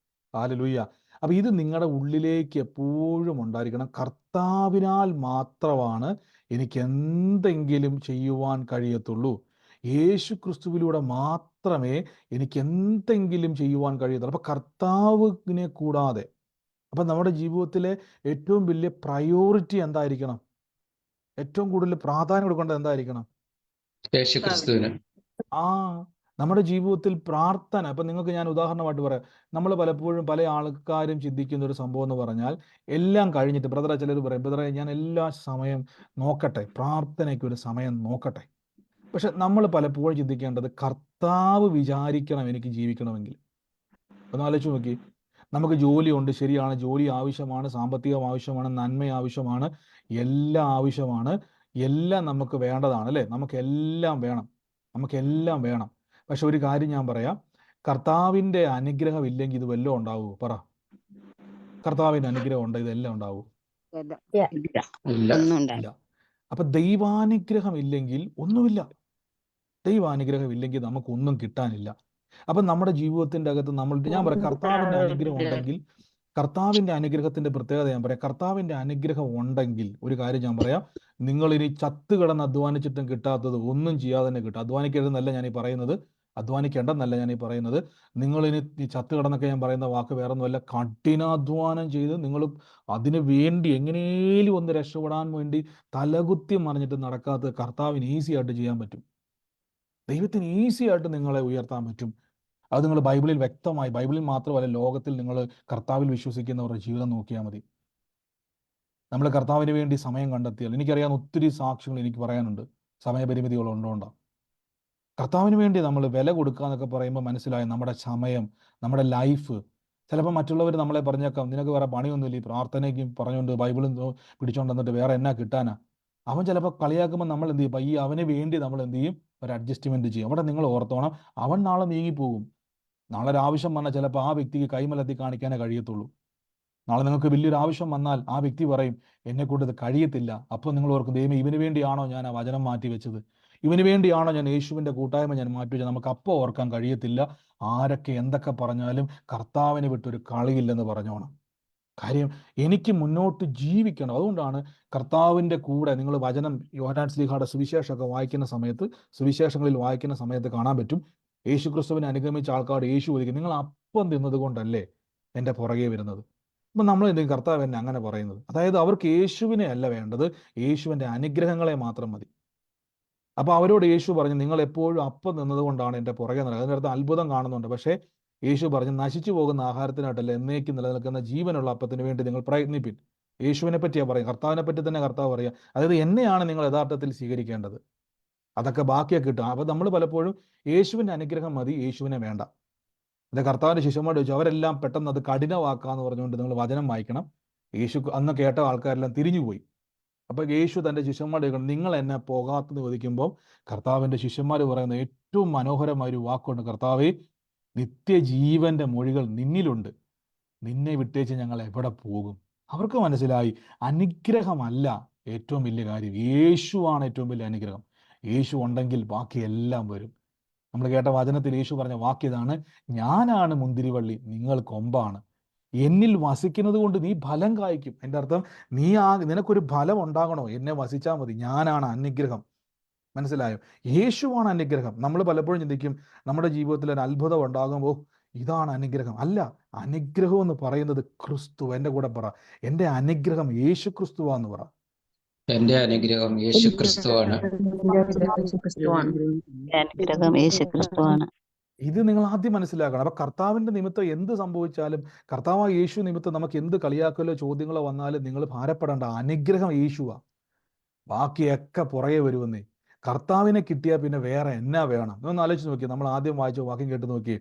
Speaker 1: ഹല്ലേലൂയ. അപ്പൊ ഇത് നിങ്ങളുടെ ഉള്ളിലേക്ക് എപ്പോഴും ഉണ്ടായിരിക്കണം. കർത്താവിനാൽ മാത്രമാണ് എനിക്ക് എന്തെങ്കിലും ചെയ്യുവാൻ കഴിയത്തുള്ളൂ. യേശു ക്രിസ്തുവിലൂടെ മാത്രമേ എനിക്ക് എന്തെങ്കിലും ചെയ്യുവാൻ കഴിയത്തുള്ളൂ. അപ്പൊ കർത്താവിനെ കൂടാതെ, അപ്പൊ നമ്മുടെ ജീവിതത്തിലെ ഏറ്റവും വലിയ പ്രയോറിറ്റി എന്തായിരിക്കണം? ഏറ്റവും കൂടുതൽ പ്രാധാന്യം കൊടുക്കേണ്ടത് എന്തായിരിക്കണം?
Speaker 3: യേശു ക്രിസ്തുവിന്.
Speaker 1: ആ നമ്മുടെ ജീവിതത്തിൽ പ്രാർത്ഥന. ഇപ്പം നിങ്ങൾക്ക് ഞാൻ ഉദാഹരണമായിട്ട് പറയാം. നമ്മൾ പലപ്പോഴും പല ആൾക്കാരും ചിന്തിക്കുന്ന ഒരു സംഭവം എന്ന് പറഞ്ഞാൽ, എല്ലാം കഴിഞ്ഞിട്ട് ബ്രദറെ, ചിലർ പറയും, ബ്രദറെ ഞാൻ എല്ലാ സമയം നോക്കട്ടെ, പ്രാർത്ഥനയ്ക്ക് ഒരു സമയം നോക്കട്ടെ. പക്ഷെ നമ്മൾ പലപ്പോഴും ചിന്തിക്കേണ്ടത്, കർത്താവ് വിചാരിക്കണം എനിക്ക് ജീവിക്കണമെങ്കിൽ. ഒന്ന് ആലോചിച്ച് നോക്കി. നമുക്ക് ജോലിയുണ്ട്, ശരിയാണ്, ജോലി ആവശ്യമാണ്, സാമ്പത്തികം ആവശ്യമാണ്, നന്മ ആവശ്യമാണ്, എല്ലാം ആവശ്യമാണ്, എല്ലാം നമുക്ക് വേണ്ടതാണ് അല്ലേ? നമുക്കെല്ലാം വേണം, നമുക്കെല്ലാം വേണം. പക്ഷെ ഒരു കാര്യം ഞാൻ പറയാം, കർത്താവിൻ്റെ അനുഗ്രഹം ഇല്ലെങ്കിൽ ഇത് വല്ലതും ഉണ്ടാവുമോ? പറ. കർത്താവിൻ്റെ അനുഗ്രഹം ഉണ്ട്, ഇതെല്ലാം ഉണ്ടാവുമോ?
Speaker 3: ഇല്ല.
Speaker 1: ഇല്ല. അപ്പൊ ദൈവാനുഗ്രഹം ഇല്ലെങ്കിൽ ഒന്നുമില്ല. ദൈവാനുഗ്രഹം ഇല്ലെങ്കിൽ നമുക്കൊന്നും കിട്ടാനില്ല. അപ്പം നമ്മുടെ ജീവിതത്തിൻ്റെ അകത്ത് ഞാൻ പറയാം, കർത്താവിൻ്റെ അനുഗ്രഹം ഉണ്ടെങ്കിൽ, കർത്താവിൻ്റെ അനുഗ്രഹത്തിൻ്റെ പ്രത്യേകത ഞാൻ പറയാം. കർത്താവിൻ്റെ അനുഗ്രഹം ഉണ്ടെങ്കിൽ ഒരു കാര്യം ഞാൻ പറയാം, നിങ്ങളിനി ചത്ത് കിടന്ന് അധ്വാനിച്ചിട്ടും കിട്ടാത്തത് ഒന്നും ചെയ്യാതെ തന്നെ കിട്ടും. അധ്വാനിക്കരുതെന്നല്ല ഞാൻ ഈ പറയുന്നത്, അധ്വാനിക്കേണ്ടെന്നല്ല ഞാൻ ഈ പറയുന്നത്. നിങ്ങളിനി ഈ ചത്ത് കിടന്നൊക്കെ ഞാൻ പറയുന്ന വാക്ക് വേറെ ഒന്നുമല്ല. കഠിനാധ്വാനം ചെയ്ത് നിങ്ങൾ അതിനു വേണ്ടി എങ്ങനെയും ഒന്ന് രക്ഷപ്പെടാൻ വേണ്ടി തലകുത്തി മറിഞ്ഞിട്ട് നടക്കാത്തത് കർത്താവിന് ഈസി ആയിട്ട് ചെയ്യാൻ പറ്റും. ദൈവത്തിന് ഈസി ആയിട്ട് നിങ്ങളെ ഉയർത്താൻ പറ്റും. അത് നിങ്ങൾ ബൈബിളിൽ വ്യക്തമായി, ബൈബിളിൽ മാത്രമല്ല, ലോകത്തിൽ നിങ്ങൾ കർത്താവിൽ വിശ്വസിക്കുന്നവരുടെ ജീവിതം നോക്കിയാൽ മതി. നമ്മൾ കർത്താവിന് വേണ്ടി സമയം കണ്ടെത്തിയാൽ, എനിക്കറിയാവുന്ന ഒത്തിരി സാക്ഷ്യങ്ങൾ എനിക്ക് പറയാനുണ്ട്. സമയപരിമിതികളുണ്ടോണ്ടാ. കർത്താവിന് വേണ്ടി നമ്മൾ വില കൊടുക്കുക എന്നൊക്കെ പറയുമ്പോൾ മനസ്സിലായി, നമ്മുടെ സമയം, നമ്മുടെ ലൈഫ്. ചിലപ്പോൾ മറ്റുള്ളവർ നമ്മളെ പറഞ്ഞേക്കാം, നിനക്ക് വേറെ പണിയൊന്നുമില്ല, ഈ പ്രാർത്ഥനയ്ക്കും പറഞ്ഞുകൊണ്ട് ബൈബിളും പിടിച്ചുകൊണ്ട് വന്നിട്ട് വേറെ എന്നാ കിട്ടാനാ. അവൻ ചിലപ്പോൾ കളിയാക്കുമ്പോൾ നമ്മൾ എന്ത് ചെയ്യും? ഈ അവന് വേണ്ടി നമ്മൾ എന്ത് ചെയ്യും? ഒരു അഡ്ജസ്റ്റ്മെന്റ് ചെയ്യും. അവിടെ നിങ്ങൾ ഓർത്തോണം, അവൻ നാളെ നീങ്ങിപ്പോകും. നാളെ ഒരു ആവശ്യം വന്നാൽ ചിലപ്പോൾ ആ വ്യക്തിക്ക് കൈമലത്തി കാണിക്കാനേ കഴിയത്തുള്ളൂ. നാളെ നിങ്ങൾക്ക് വലിയൊരു ആവശ്യം വന്നാൽ ആ വ്യക്തി പറയും, എന്നെക്കൊണ്ട് ഇത് കഴിയത്തില്ല. അപ്പോൾ നിങ്ങൾ ഓർക്കും, ദൈവമേ, ഇവന് വേണ്ടിയാണോ ഞാൻ ആ വചനം മാറ്റി വെച്ചത്? ഇവന് വേണ്ടിയാണോ ഞാൻ യേശുവിൻ്റെ കൂട്ടായ്മ ഞാൻ മാറ്റി വെച്ചത്? നമുക്ക് അപ്പോൾ ഓർക്കാൻ കഴിയത്തില്ല, ആരൊക്കെ എന്തൊക്കെ പറഞ്ഞാലും കർത്താവിനെ വിട്ടൊരു കളിയില്ലെന്ന് പറഞ്ഞോണം. കാര്യം എനിക്ക് മുന്നോട്ട് ജീവിക്കണം. അതുകൊണ്ടാണ് കർത്താവിൻ്റെ കൂടെ നിങ്ങൾ വചനം, യോഹന്നാൻ ശ്ലീഹായുടെ സുവിശേഷമൊക്കെ വായിക്കുന്ന സമയത്ത്, സുവിശേഷങ്ങളിൽ വായിക്കുന്ന സമയത്ത് കാണാൻ പറ്റും, യേശു ക്രിസ്തുവിനെ അനുഗമിച്ച ആൾക്കാർ യേശു ഒതുക്കി, നിങ്ങൾ അപ്പം തിന്നത് കൊണ്ടല്ലേ എൻ്റെ പുറകെ വരുന്നത്. അപ്പം നമ്മൾ എന്തെങ്കിലും കർത്താവ് എന്നെ അങ്ങനെ പറയുന്നത്, അതായത് അവർക്ക് യേശുവിനെ അല്ല വേണ്ടത്, യേശുവിൻ്റെ അനുഗ്രഹങ്ങളെ മാത്രം മതി. അപ്പോൾ അവരോട് യേശു പറഞ്ഞു, നിങ്ങൾ എപ്പോഴും അപ്പം നിന്നതുകൊണ്ടാണ് എൻ്റെ പുറകെ നടക്കുന്നത്. അതിനർത്ഥം അത്ഭുതം കാണുന്നുണ്ട്. പക്ഷേ യേശു പറഞ്ഞു, നശിച്ചു പോകുന്ന ആഹാരത്തിനായിട്ടല്ല, എന്നേക്കും നിലനിൽക്കുന്ന ജീവനുള്ള അപ്പത്തിന് വേണ്ടി നിങ്ങൾ പ്രയത്നിപ്പിൻ. യേശുവിനെ പറ്റിയാണ് പറയും, കർത്താവിനെ പറ്റി തന്നെ കർത്താവ് പറയുക. അതായത് എന്നെയാണ് നിങ്ങൾ യഥാർത്ഥത്തിൽ സ്വീകരിക്കേണ്ടത്, അതൊക്കെ ബാക്കിയൊക്കെ കിട്ടും. അപ്പോൾ നമ്മൾ പലപ്പോഴും യേശുവിൻ്റെ അനുഗ്രഹം മതി, യേശുവിനെ വേണ്ട. എൻ്റെ കർത്താവിൻ്റെ ശിഷ്യന്മാരോട് ചോദിച്ചു, അവരെല്ലാം പെട്ടെന്ന് അത് കഠിനവാക്കാന്ന് പറഞ്ഞുകൊണ്ട് നിങ്ങൾ വചനം വായിക്കണം. യേശു അന്ന് കേട്ട ആൾക്കാരെല്ലാം തിരിഞ്ഞുപോയി. അപ്പോൾ യേശു തൻ്റെ ശിഷ്യന്മാരോട് ചോദിക്കണം, നിങ്ങൾ എന്നെ പോകാത്തെന്ന് ചോദിക്കുമ്പോൾ കർത്താവിൻ്റെ ശിഷ്യന്മാർ പറയുന്ന ഏറ്റവും മനോഹരമായൊരു വാക്കുണ്ട്, കർത്താവേ, നിത്യജീവന്റെ മൊഴികൾ നിന്നിലുണ്ട്, നിന്നെ വിട്ടേച്ച് ഞങ്ങൾ എവിടെ പോകും? അവർക്ക് മനസ്സിലായി, അനുഗ്രഹമല്ല ഏറ്റവും വലിയ കാര്യം, യേശുവാണ് ഏറ്റവും വലിയ അനുഗ്രഹം. യേശു ഉണ്ടെങ്കിൽ ബാക്കി എല്ലാം വരും. നമ്മൾ കേട്ട വചനത്തിൽ യേശു പറഞ്ഞ വാക്യതാണ്, ഞാനാണ് മുന്തിരിവള്ളി, നിങ്ങൾ കൊമ്പാണ്, എന്നിൽ വസിക്കുന്നത് കൊണ്ട് നീ ഫലം കായ്ക്കും. എൻ്റെ അർത്ഥം, നിനക്കൊരു ഫലം ഉണ്ടാകണോ? എന്നെ വസിച്ചാൽ മതി, ഞാനാണ് അനുഗ്രഹം. മനസ്സിലായോ? യേശുവാണ് അനുഗ്രഹം. നമ്മൾ പലപ്പോഴും ചിന്തിക്കും, നമ്മുടെ ജീവിതത്തിൽ ഒരു അത്ഭുതം ഉണ്ടാകുമ്പോൾ ഇതാണ് അനുഗ്രഹം. അല്ല, അനുഗ്രഹം എന്ന് പറയുന്നത് ക്രിസ്തു. എൻ്റെ കൂടെ പറ, എൻ്റെ അനുഗ്രഹം യേശു ക്രിസ്തുവാന്ന് പറ.
Speaker 3: എന്റെ അനുഗ്രഹം യേശു ക്രിസ്തുവാണ്.
Speaker 2: അനുഗ്രഹം യേശുക്രിസ്തുവാണ്.
Speaker 1: ഇത് നിങ്ങൾ ആദ്യം മനസ്സിലാക്കണം. അപ്പൊ കർത്താവിന്റെ നിമിത്തം എന്ത് സംഭവിച്ചാലും, കർത്താവായ യേശു നിമിത്തം നമുക്ക് എന്ത് കളിയാക്കലോ ചോദ്യങ്ങളോ വന്നാലും നിങ്ങൾ ഭാരപ്പെടേണ്ട, അനുഗ്രഹം യേശുവാ, ബാക്കിയൊക്കെ പുറകെ വരുമെന്നേ. കർത്താവിനെ കിട്ടിയാൽ പിന്നെ വേറെ എന്നാ വേണം? ഒന്ന് ആലോചിച്ച് നോക്കി. നമ്മൾ ആദ്യം വായിച്ച വാക്യം കേട്ട് നോക്കി.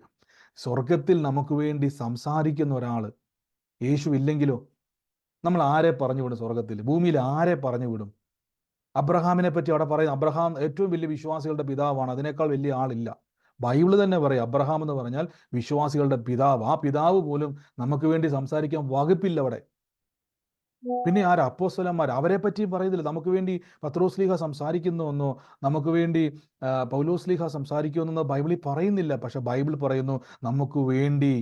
Speaker 1: സ്വർഗത്തിൽ നമുക്ക് വേണ്ടി സംസാരിക്കുന്ന ഒരാൾ യേശു ഇല്ലെങ്കിലോ നമ്മൾ ആരെ പറഞ്ഞു വിടും? സ്വർഗത്തിൽ, ഭൂമിയിൽ ആരെ പറഞ്ഞു വിടും? അബ്രഹാമിനെ പറ്റി അവിടെ പറയുന്നത്, അബ്രഹാം ഏറ്റവും വലിയ വിശ്വാസികളുടെ പിതാവാണ്, അതിനേക്കാൾ വലിയ ആളില്ല. ബൈബിള് തന്നെ പറയും, അബ്രഹാം എന്ന് പറഞ്ഞാൽ വിശ്വാസികളുടെ പിതാവ്. ആ പിതാവ് പോലും നമുക്ക് വേണ്ടി സംസാരിക്കാൻ വകുപ്പില്ല അവിടെ. പിന്നെ ആരാ? അപ്പോസ്തലന്മാർ, അവരെ പറ്റിയും പറയുന്നില്ല. നമുക്ക് വേണ്ടി പത്രോസ്ലീഹ സംസാരിക്കുന്നുവെന്നോ നമുക്ക് വേണ്ടി പൗലോസ്ലീഹ സംസാരിക്കുമെന്നോ ബൈബിളിൽ പറയുന്നില്ല. പക്ഷെ ബൈബിൾ പറയുന്നു നമുക്ക് വേണ്ടി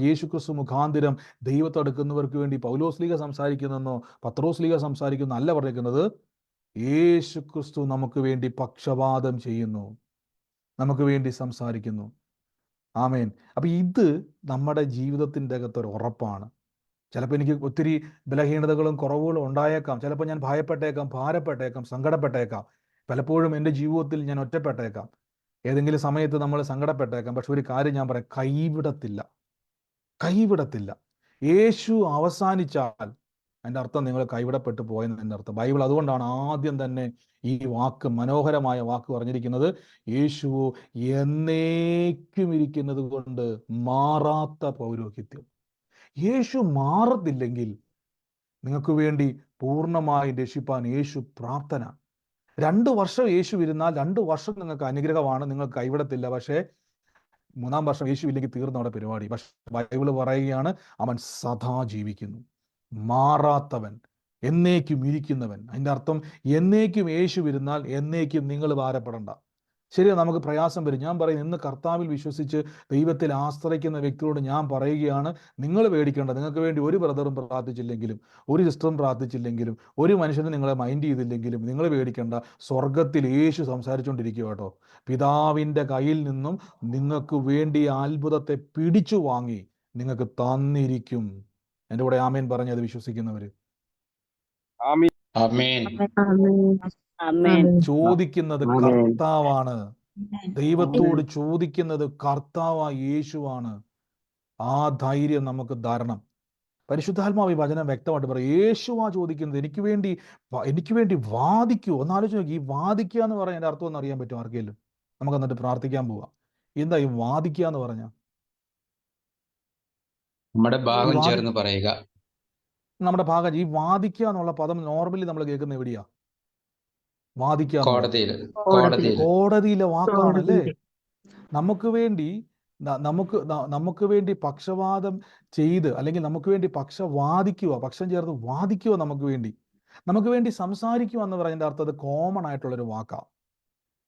Speaker 1: യേശുക്രിസ്തു മുഖാന്തിരം ദൈവത്തെടുക്കുന്നവർക്ക് വേണ്ടി പൗലോസ്ലീഹ സംസാരിക്കുന്നെന്നോ പത്രോസ്ലീഹ സംസാരിക്കുന്നു അല്ല പറഞ്ഞിരിക്കുന്നത്. യേശുക്രിസ്തു നമുക്ക് വേണ്ടി പക്ഷപാതം ചെയ്യുന്നു, നമുക്ക് വേണ്ടി സംസാരിക്കുന്നു. ആമേൻ. അപ്പൊ ഇത് നമ്മുടെ ജീവിതത്തിൻ്റെ അകത്തൊരു ഉറപ്പാണ്. ചിലപ്പോൾ എനിക്ക് ഒത്തിരി ബലഹീനതകളും കുറവുകളും ഉണ്ടായേക്കാം. ചിലപ്പോൾ ഞാൻ ഭയപ്പെട്ടേക്കാം, ഭാരപ്പെട്ടേക്കാം, സങ്കടപ്പെട്ടേക്കാം. പലപ്പോഴും എൻ്റെ ജീവിതത്തിൽ ഞാൻ ഒറ്റപ്പെട്ടേക്കാം. ഏതെങ്കിലും സമയത്ത് നമ്മൾ സങ്കടപ്പെട്ടേക്കാം. പക്ഷെ ഒരു കാര്യം ഞാൻ പറയാം, കൈവിടത്തില്ല. യേശു അവസാനിച്ചാൽ അതിൻ്റെ അർത്ഥം നിങ്ങൾ കൈവിടപ്പെട്ടു പോയെന്ന് എൻ്റെ അർത്ഥം. ബൈബിൾ അതുകൊണ്ടാണ് ആദ്യം തന്നെ ഈ വാക്ക്, മനോഹരമായ വാക്ക് പറഞ്ഞിരിക്കുന്നത്, യേശു എന്നേക്കും ഇരിക്കുന്നത് കൊണ്ട് മാറാത്ത പൗരോഹിത്യം. യേശു മാറത്തില്ലെങ്കിൽ നിങ്ങൾക്ക് വേണ്ടി പൂർണ്ണമായി രക്ഷിപ്പാൻ യേശു പ്രാപ്തന. 2 വർഷം യേശു ഇരുന്നാൽ 2 വർഷം നിങ്ങൾക്ക് അനുഗ്രഹമാണ്, നിങ്ങൾ കൈവിടത്തില്ല. പക്ഷേ 3-ാം വർഷം യേശു ഇല്ലെങ്കിൽ തീർന്നവിടെ പരിപാടി. പക്ഷെ ബൈബിള് പറയുകയാണ്, അവൻ സദാ ജീവിക്കുന്നു, മാറാത്തവൻ, എന്നേക്കും ഇരിക്കുന്നവൻ. അതിൻ്റെ അർത്ഥം എന്നേക്കും യേശു ഇരുന്നാൽ എന്നേക്കും നിങ്ങൾ ഭാരപ്പെടണ്ട. ശരിയാ, നമുക്ക് പ്രയാസം വരും. ഞാൻ പറയും, ഇന്ന് കർത്താവിൽ വിശ്വസിച്ച് ദൈവത്തിൽ ആശ്രയിക്കുന്ന വ്യക്തിയോട് ഞാൻ പറയുകയാണ്, നിങ്ങൾ പേടിക്കേണ്ട. നിങ്ങൾക്ക് വേണ്ടി ഒരു ബ്രദറും പ്രാർത്ഥിച്ചില്ലെങ്കിലും, ഒരു സിസ്റ്ററും പ്രാർത്ഥിച്ചില്ലെങ്കിലും, ഒരു മനുഷ്യനും നിങ്ങളെ മൈൻഡ് ചെയ്തില്ലെങ്കിലും നിങ്ങൾ പേടിക്കേണ്ട. സ്വർഗത്തിൽ യേശു സംസാരിച്ചുകൊണ്ടിരിക്കുക കേട്ടോ. പിതാവിൻ്റെ കയ്യിൽ നിന്നും നിങ്ങൾക്ക് വേണ്ടി അത്ഭുതത്തെ പിടിച്ചു വാങ്ങി നിങ്ങൾക്ക് തന്നിരിക്കും. എൻ്റെ കൂടെ ആമേൻ പറഞ്ഞ് അത് വിശ്വസിക്കുന്നവര്.
Speaker 3: ആമേൻ.
Speaker 1: ചോദിക്കുന്നത് കർത്താവാണ്. ദൈവത്തോട് ചോദിക്കുന്നത് കർത്താവായ യേശുവാണ്. ആ ധൈര്യം നമുക്ക് ധാരണം. പരിശുദ്ധാത്മാവ് ഈ വചനം വ്യക്തമായിട്ട് പറയും, യേശുവാ ചോദിക്കുന്നത്, എനിക്ക് വേണ്ടി വാദിക്കൂ. ഒന്നാലോചിച്ച് നോക്കി, ഈ വാദിക്കുക എന്ന് പറയാൻ എൻ്റെ അർത്ഥം ഒന്ന് അറിയാൻ പറ്റും ആർക്കെങ്കിലും? നമുക്ക് എന്നിട്ട് പ്രാർത്ഥിക്കാൻ പോവാം. എന്താ ഈ വാദിക്കുക എന്ന് പറഞ്ഞാൽ?
Speaker 3: നമ്മുടെ ഭാഗം ചേർന്ന് പറയുക.
Speaker 1: നമ്മുടെ ഭാഗം. ഈ വാദിക്കുക എന്നുള്ള പദം നോർമലി നമ്മൾ കേൾക്കുന്ന എവിടെയാ? വാദിക്കുക, കോടതിയിലെ വാക്കാണല്ലേ. നമുക്ക് വേണ്ടി നമുക്ക് വേണ്ടി പക്ഷവാദം ചെയ്ത്, അല്ലെങ്കിൽ നമുക്ക് വേണ്ടി പക്ഷവാദിക്കുക, പക്ഷം ചേർത്ത് വാദിക്കുക, നമുക്ക് വേണ്ടി സംസാരിക്കുക എന്ന് പറയുന്നതിൻ്റെ അർത്ഥം അത് കോമൺ ആയിട്ടുള്ളൊരു വാക്കാണ്.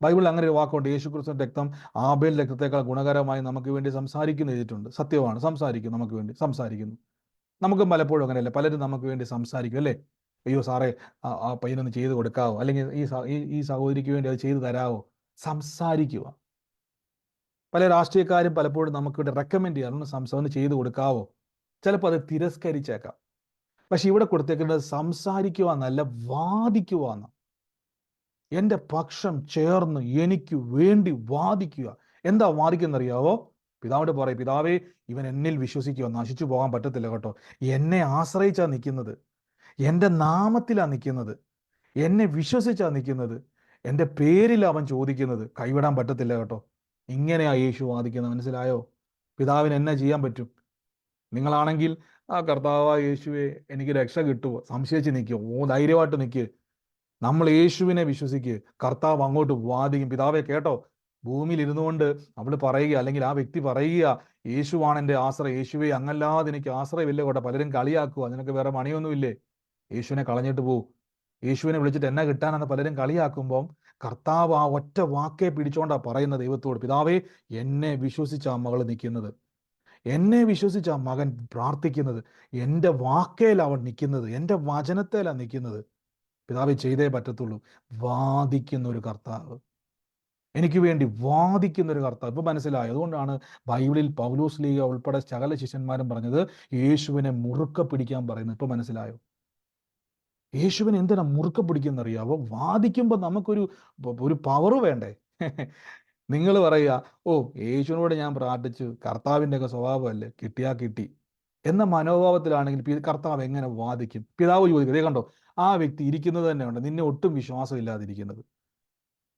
Speaker 1: ബൈബിളിൽ അങ്ങനെ ഒരു വാക്കുണ്ട്, യേശുക്രിസ്തുവിന്റെ രക്തം ആബേൽ രക്തത്തെക്കാൾ ഗുണകരമായി നമുക്ക് വേണ്ടി സംസാരിക്കുന്നു എഴുതിയിട്ടുണ്ട്. സത്യമാണ്, സംസാരിക്കും, നമുക്ക് വേണ്ടി സംസാരിക്കുന്നു. നമുക്കും പലപ്പോഴും അങ്ങനെയല്ലേ, പലരും നമുക്ക് വേണ്ടി സംസാരിക്കും അല്ലേ. അയ്യോ സാറേ, ആ പയ്യനൊന്ന് ചെയ്ത് കൊടുക്കാവോ, അല്ലെങ്കിൽ ഈ സഹോദരിക്ക് വേണ്ടി അത് ചെയ്തു തരാവോ. സംസാരിക്കുക. പല രാഷ്ട്രീയക്കാരും പലപ്പോഴും നമുക്ക് വേണ്ടി റെക്കമെൻഡ് ചെയ്യാം, ഒന്ന് ചെയ്തു കൊടുക്കാവോ. ചിലപ്പോൾ അത് തിരസ്കരിച്ചേക്കാം. പക്ഷെ ഇവിടെ കൊടുത്തേക്കുന്നത് സംസാരിക്കുക എന്നല്ല, വാദിക്കുക എന്ന. എൻ്റെ പക്ഷം ചേർന്ന് എനിക്ക് വേണ്ടി വാദിക്കുക. എന്താ വാദിക്കുന്നറിയാവോ? പിതാവോട് പറയും, പിതാവേ, ഇവൻ എന്നിൽ വിശ്വസിക്കുക, നശിച്ചു പോകാൻ പറ്റത്തില്ല കേട്ടോ. എന്നെ ആശ്രയിച്ചാ നിൽക്കുന്നത്, എൻ്റെ നാമത്തിലാ നിൽക്കുന്നത്, എന്നെ വിശ്വസിച്ചാ നിൽക്കുന്നത്, എൻ്റെ പേരിൽ അവൻ ചോദിക്കുന്നത്, കൈവിടാൻ പറ്റത്തില്ല കേട്ടോ. ഇങ്ങനെയാ യേശു വാദിക്കുന്നത്. മനസ്സിലായോ? പിതാവിന് എന്നെ ചെയ്യാൻ പറ്റും? നിങ്ങളാണെങ്കിൽ ആ കർത്താവായ യേശുവെ എനിക്ക് രക്ഷ കിട്ടുമോ സംശയിച്ച് നിൽക്കുമോ? ധൈര്യമായിട്ട് നിൽക്കുക. നമ്മൾ യേശുവിനെ വിശ്വസിക്കുക. കർത്താവ് അങ്ങോട്ട് വാദിക്കും. പിതാവെ കേട്ടോ, ഭൂമിയിൽ ഇരുന്നു കൊണ്ട് അവൾ പറയുക, അല്ലെങ്കിൽ ആ വ്യക്തി പറയുക, യേശുവാണ് എൻ്റെ ആശ്രയം, യേശുവെ അങ്ങല്ലാതെ എനിക്ക് ആശ്രയമില്ല കേട്ടോ. പലരും കളിയാക്കുക, അതിനൊക്കെ വേറെ പണിയൊന്നുമില്ലേ, യേശുവിനെ കളഞ്ഞിട്ട് പോവും, യേശുവിനെ വിളിച്ചിട്ട് എന്നെ കിട്ടാനെന്ന് പലരും കളിയാക്കുമ്പം കർത്താവ് ആ ഒറ്റ വാക്കേ പിടിച്ചോണ്ടാ പറയുന്ന ദൈവത്തോട്, പിതാവേ, എന്നെ വിശ്വസിച്ച ആ മകൾ നിൽക്കുന്നത്, എന്നെ വിശ്വസിച്ച ആ മകൻ പ്രാർത്ഥിക്കുന്നത്, എൻ്റെ വാക്കേലാണ് അവൻ നിൽക്കുന്നത്, എൻ്റെ വചനത്തേലാണ് നിൽക്കുന്നത്. പിതാവേ, ചെയ്തേ പറ്റത്തുള്ളൂ. വാദിക്കുന്ന ഒരു കർത്താവ്, എനിക്ക് വേണ്ടി വാദിക്കുന്ന ഒരു കർത്താവ്. ഇപ്പൊ മനസ്സിലായി. അതുകൊണ്ടാണ് ബൈബിളിൽ പൗലോസ് ലീഗ ഉൾപ്പെടെ സകല ശിഷ്യന്മാരും പറഞ്ഞത് യേശുവിനെ മുറുക്ക പിടിക്കാൻ പറയുന്നത്. ഇപ്പൊ മനസ്സിലായോ? യേശുവിനെ എന്തിനാ മുറുക്ക പിടിക്കുന്നറിയാവോ? വാദിക്കുമ്പോൾ നമുക്കൊരു പവർ വേണ്ടേ? നിങ്ങൾ പറയുക, ഓ യേശുവിനോട് ഞാൻ പ്രാർത്ഥിച്ചു, കർത്താവിൻ്റെ ഒക്കെ സ്വഭാവമല്ലേ, കിട്ടിയാ കിട്ടി എന്ന മനോഭാവത്തിലാണെങ്കിൽ കർത്താവ് എങ്ങനെ വാദിക്കും? പിതാവ് ചോദിക്കും, ഇതേ കണ്ടോ, ആ വ്യക്തി ഇരിക്കുന്നത് തന്നെ ഉണ്ട്, നിന്നെ ഒട്ടും വിശ്വാസം ഇല്ലാതിരിക്കുന്നത്.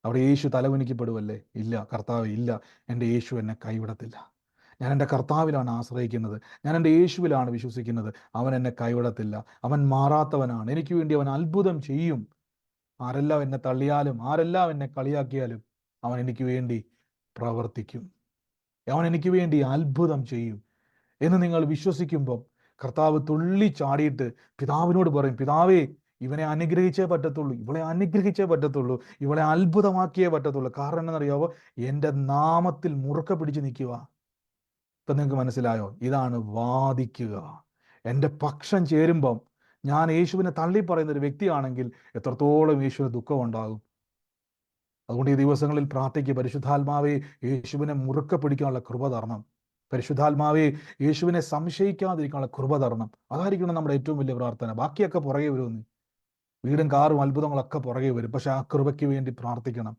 Speaker 1: അവിടെ യേശു തലകുനിക്കപ്പെടുവല്ലേ? ഇല്ല, കർത്താവ് ഇല്ല, എൻ്റെ യേശു എന്നെ കൈവിടത്തില്ല. ഞാൻ എൻ്റെ കർത്താവിലാണ് ആശ്രയിക്കുന്നത്, ഞാൻ എൻ്റെ യേശുവിലാണ് വിശ്വസിക്കുന്നത്. അവൻ എന്നെ കൈവിടത്തില്ല, അവൻ മാറാത്തവനാണ്, എനിക്ക് വേണ്ടി അവൻ അത്ഭുതം ചെയ്യും. ആരെല്ലാം എന്നെ തള്ളിയാലും, ആരെല്ലാം എന്നെ കളിയാക്കിയാലും അവൻ എനിക്ക് വേണ്ടി പ്രവർത്തിക്കും, അവൻ എനിക്ക് വേണ്ടി അത്ഭുതം ചെയ്യും എന്ന് നിങ്ങൾ വിശ്വസിക്കുമ്പോൾ കർത്താവ് തുള്ളി ചാടിയിട്ട് പിതാവിനോട് പറയും, പിതാവേ, ഇവനെ അനുഗ്രഹിച്ചേ പറ്റത്തുള്ളൂ, ഇവളെ അനുഗ്രഹിച്ചേ പറ്റത്തുള്ളൂ, ഇവളെ അത്ഭുതമാക്കിയേ പറ്റത്തുള്ളൂ. കാരണം എന്നറിയാവോ? എൻ്റെ നാമത്തിൽ മുറുക്ക പിടിച്ച് നിൽക്കുക. ഇപ്പം നിങ്ങൾക്ക് മനസ്സിലായോ? ഇതാണ് വാദിക്കുക. എൻ്റെ പക്ഷം ചേരുമ്പം ഞാൻ യേശുവിനെ തള്ളി പറയുന്ന ഒരു വ്യക്തിയാണെങ്കിൽ എത്രത്തോളം യേശുവിന് ദുഃഖം ഉണ്ടാകും. അതുകൊണ്ട് ഈ ദിവസങ്ങളിൽ പ്രാർത്ഥിക്കുക, പരിശുദ്ധാത്മാവേ, യേശുവിനെ മുറുക്ക പിടിക്കാനുള്ള കൃപ തരണം. പരിശുദ്ധാത്മാവേ, യേശുവിനെ സംശയിക്കാതിരിക്കാനുള്ള കൃപ തരണം. അതായിരിക്കണം നമ്മുടെ ഏറ്റവും വലിയ പ്രാർത്ഥന. ബാക്കിയൊക്കെ പുറകെ വരുമെന്ന്, വീടും കാറും അത്ഭുതങ്ങളൊക്കെ പുറകെ വരും. പക്ഷെ ആ കൃപയ്ക്ക് വേണ്ടി പ്രാർത്ഥിക്കണം.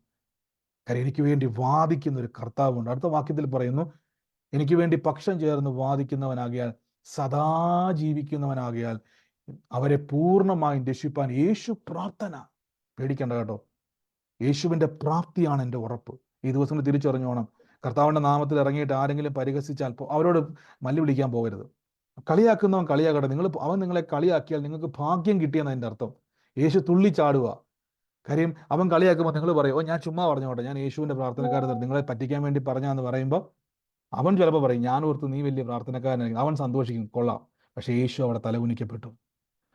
Speaker 1: കാര്യം എനിക്ക് വേണ്ടി വാദിക്കുന്ന ഒരു കർത്താവുണ്ട്. അടുത്ത വാക്യത്തിൽ പറയുന്നു, എനിക്ക് വേണ്ടി പക്ഷം ചേർന്ന് വാദിക്കുന്നവനാകിയാൽ, സദാ ജീവിക്കുന്നവനാകിയാൽ അവരെ പൂർണ്ണമായും രക്ഷിപ്പാൻ യേശു പ്രാപ്തന. പേടിക്കണ്ട കേട്ടോ, യേശുവിൻ്റെ പ്രാപ്തിയാണ് എൻ്റെ ഉറപ്പ്. ഈ ദിവസങ്ങൾ തിരിച്ചറിഞ്ഞോണം. കർത്താവിൻ്റെ നാമത്തിൽ ഇറങ്ങിയിട്ട് ആരെങ്കിലും പരിഹസിച്ചാൽ അവരോട് മല്ലി വിളിക്കാൻ പോകരുത്. കളിയാക്കുന്നവൻ കളിയാക്കട്ടെ, അവൻ നിങ്ങളെ കളിയാക്കിയാൽ നിങ്ങൾക്ക് ഭാഗ്യം കിട്ടിയെന്ന് അതിൻ്റെ അർത്ഥം. യേശു തുള്ളി ചാടുക. കാര്യം അവൻ കളിയാക്കുമ്പോൾ നിങ്ങൾ പറയും, ഓ ഞാൻ ചുമ്മാ പറഞ്ഞോട്ടെ, ഞാൻ യേശുവിൻ്റെ പ്രാർത്ഥനക്കാരൻ, നിങ്ങളെ പറ്റിക്കാൻ വേണ്ടി പറഞ്ഞാന്ന് പറയുമ്പോൾ അവൻ ചിലപ്പോൾ പറയും, ഞാൻ ഓർത്ത് നീ വലിയ പ്രാർത്ഥനക്കാരനായിരിക്കും. അവൻ സന്തോഷിക്കും, കൊള്ളാം. പക്ഷേ യേശു അവിടെ തലകുനിക്കപ്പെട്ടു.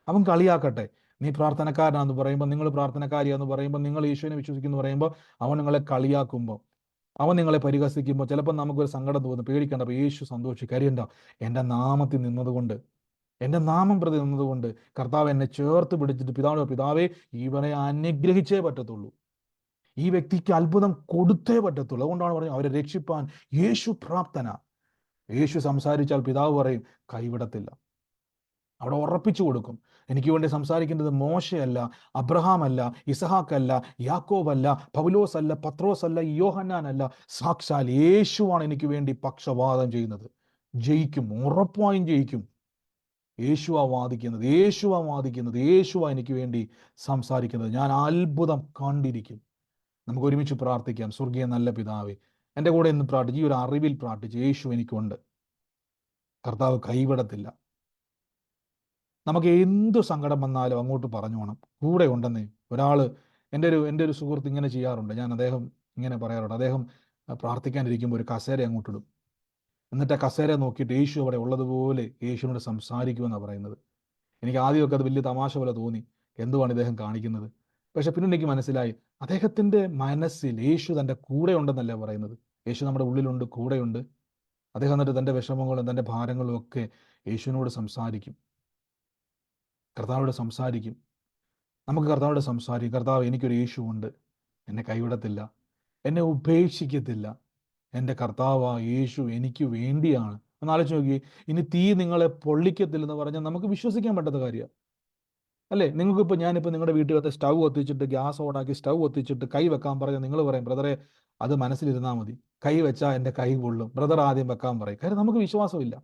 Speaker 1: അവൻ കളിയാക്കട്ടെ, നീ പ്രാർത്ഥനക്കാരനാന്ന് പറയുമ്പോൾ, നിങ്ങൾ പ്രാർത്ഥനക്കാരിയാന്ന് പറയുമ്പോൾ, നിങ്ങൾ യേശുവിനെ വിശ്വസിക്കുന്നു പറയുമ്പോൾ, അവൻ നിങ്ങളെ കളിയാക്കുമ്പോൾ, അവൻ നിങ്ങളെ പരിഹസിക്കുമ്പോൾ ചിലപ്പോൾ നമുക്കൊരു സങ്കടം തോന്നും. പേടിക്കണ്ട, അപ്പോൾ യേശു സന്തോഷിക്കും. കാര്യം എന്താ? എൻ്റെ നാമത്തിൽ നിന്നതുകൊണ്ട്, എൻ്റെ നാമം പ്രതി നിന്നതുകൊണ്ട് കർത്താവ് എന്നെ ചേർത്ത് പിടിച്ചിട്ട് പിതാവേ, ഇവനെ അനുഗ്രഹിച്ചേ പറ്റത്തുള്ളൂ, ഈ വ്യക്തിക്ക് അത്ഭുതം കൊടുത്തേ പറ്റത്തുള്ളൂ. അതുകൊണ്ടാണ് പറയുന്നത് അവരെ രക്ഷിപ്പാൻ യേശു പ്രാപ്തന. യേശു സംസാരിച്ചാൽ പിതാവ് പറയും, കൈവിടത്തില്ല. അവിടെ ഉറപ്പിച്ചു കൊടുക്കും. എനിക്ക് വേണ്ടി സംസാരിക്കേണ്ടത് മോശയല്ല, അബ്രഹാമല്ല, ഇസഹാക്കല്ല, യാക്കോബല്ല, പൗലോസ് അല്ല, പത്രോസ് അല്ല, യോഹന്നാനല്ല, സാക്ഷാൽ യേശുവാണ് എനിക്ക് വേണ്ടി പക്ഷവാദം ചെയ്യുന്നത്. ജയിക്കും, ഉറപ്പായും ജയിക്കും. യേശുവാ വാദിക്കുന്നത്, യേശുവാ വാദിക്കുന്നത്, യേശുവാ എനിക്ക് വേണ്ടി സംസാരിക്കുന്നത്. ഞാൻ അത്ഭുതം കണ്ടിരിക്കും. നമുക്ക് ഒരുമിച്ച് പ്രാർത്ഥിക്കാം. സ്വർഗീയ നല്ല പിതാവേ, എൻ്റെ കൂടെ ഇന്ന് പ്രാർത്ഥിച്ച്, ഈ ഒരു അറിവിൽ പ്രാർത്ഥിച്ച്, യേശു എനിക്കുണ്ട്, കർത്താവ് കൈവിടത്തില്ല. നമുക്ക് എന്തു സങ്കടം വന്നാലും അങ്ങോട്ട് പറഞ്ഞോണം, കൂടെ ഉണ്ടെന്നേ. എൻ്റെ ഒരു സുഹൃത്ത് ഇങ്ങനെ ചെയ്യാറുണ്ട്. അദ്ദേഹം ഇങ്ങനെ പറയാറുണ്ട്. അദ്ദേഹം പ്രാർത്ഥിക്കാനിരിക്കുമ്പോൾ ഒരു കസേര അങ്ങോട്ടിടും. എന്നിട്ട് ആ കസേര നോക്കിയിട്ട് യേശു അവിടെ ഉള്ളതുപോലെ യേശുവിനോട് സംസാരിക്കുമെന്നാണ് പറയുന്നത്. എനിക്ക് ആദ്യമൊക്കെ അത് വലിയ തമാശ പോലെ തോന്നി, എന്തുവാണ് ഇദ്ദേഹം കാണിക്കുന്നത്. പക്ഷെ പിന്നെ എനിക്ക് മനസ്സിലായി, അദ്ദേഹത്തിൻ്റെ മനസ്സിൽ യേശു തൻ്റെ കൂടെ ഉണ്ടെന്നല്ല പറയുന്നത്. യേശു നമ്മുടെ ഉള്ളിലുണ്ട്, കൂടെയുണ്ട്. അദ്ദേഹം എന്നിട്ട് തൻ്റെ വിഷമങ്ങളും തൻ്റെ ഭാരങ്ങളും ഒക്കെ യേശുവിനോട് സംസാരിക്കും, കർത്താവോട് സംസാരിക്കും. നമുക്ക് കർത്താവോട് സംസാരിക്കും. കർത്താവ്, എനിക്കൊരു യേശു ഉണ്ട്, എന്നെ കൈവിടത്തില്ല, എന്നെ ഉപേക്ഷിക്കത്തില്ല. എൻ്റെ കർത്താവ് യേശു എനിക്ക് വേണ്ടിയാണ്. ഒന്ന് ആലോചിച്ച് നോക്കി, ഇനി തീ നിങ്ങളെ പൊള്ളിക്കത്തില്ലെന്ന് പറഞ്ഞാൽ നമുക്ക് വിശ്വസിക്കാൻ പറ്റാത്ത കാര്യമാണ് അല്ലേ? ഞാനിപ്പോൾ നിങ്ങളുടെ വീട്ടിൽ സ്റ്റൗ കത്തിച്ചിട്ട്, ഗ്യാസ് ഓണാക്കി സ്റ്റൗ കത്തിച്ചിട്ട് കൈ വെക്കാൻ പറഞ്ഞാൽ നിങ്ങൾ പറയും, ബ്രദറെ അത് മനസ്സിലിരുന്നാൽ മതി, കൈ വെച്ചാൽ എൻ്റെ കൈ പൊള്ളും, ബ്രദർ ആദ്യം വെക്കാൻ പറയും. കാര്യം നമുക്ക് വിശ്വാസമില്ല.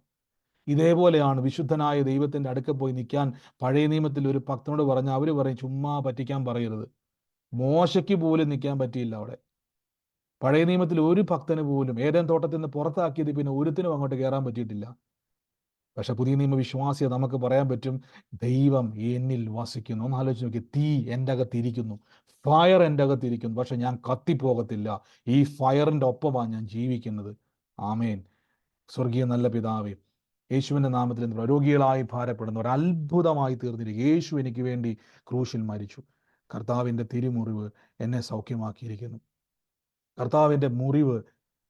Speaker 1: ഇതേപോലെയാണ് വിശുദ്ധനായ ദൈവത്തിൻ്റെ അടുക്ക പോയി നിൽക്കാൻ പഴയ നിയമത്തിൽ ഒരു ഭക്തനോട് പറഞ്ഞാൽ അവർ പറയും, ചുമ്മാ പറ്റിക്കാൻ പറയരുത്. മോശയ്ക്ക് പോലും നിൽക്കാൻ പറ്റിയില്ല അവിടെ. പഴയ നിയമത്തിൽ ഒരു ഭക്തന് പോലും ഏദൻ തോട്ടത്തിൽ നിന്ന് പുറത്താക്കിയത് പിന്നെ ഒരുത്തിനും അങ്ങോട്ട് കയറാൻ പറ്റിയിട്ടില്ല. പക്ഷെ പുതിയ നിയമ വിശ്വാസിയെ നമുക്ക് പറയാൻ പറ്റും, ദൈവം എന്നിൽ വസിക്കുന്നു. ഒന്ന് ആലോചിച്ച് നോക്കി, തീ എൻ്റെ അകത്തിരിക്കുന്നു, ഫയർ എൻ്റെ അകത്തിരിക്കുന്നു, പക്ഷെ ഞാൻ കത്തിപ്പോകത്തില്ല. ഈ ഫയറിൻ്റെ ഒപ്പമാണ് ഞാൻ ജീവിക്കുന്നത്. ആമേൻ. സ്വർഗീയ നല്ല പിതാവേ, യേശുവിൻ്റെ നാമത്തിൽ നിന്ന് രോഗികളായി ഭാരപ്പെടുന്നവർ അത്ഭുതമായി തീർന്നിരിക്കും. യേശു എനിക്ക് വേണ്ടി ക്രൂശിൽ മരിച്ചു. കർത്താവിൻ്റെ തിരുമുറിവ് എന്നെ സൗഖ്യമാക്കിയിരിക്കുന്നു. കർത്താവിൻ്റെ മുറിവ്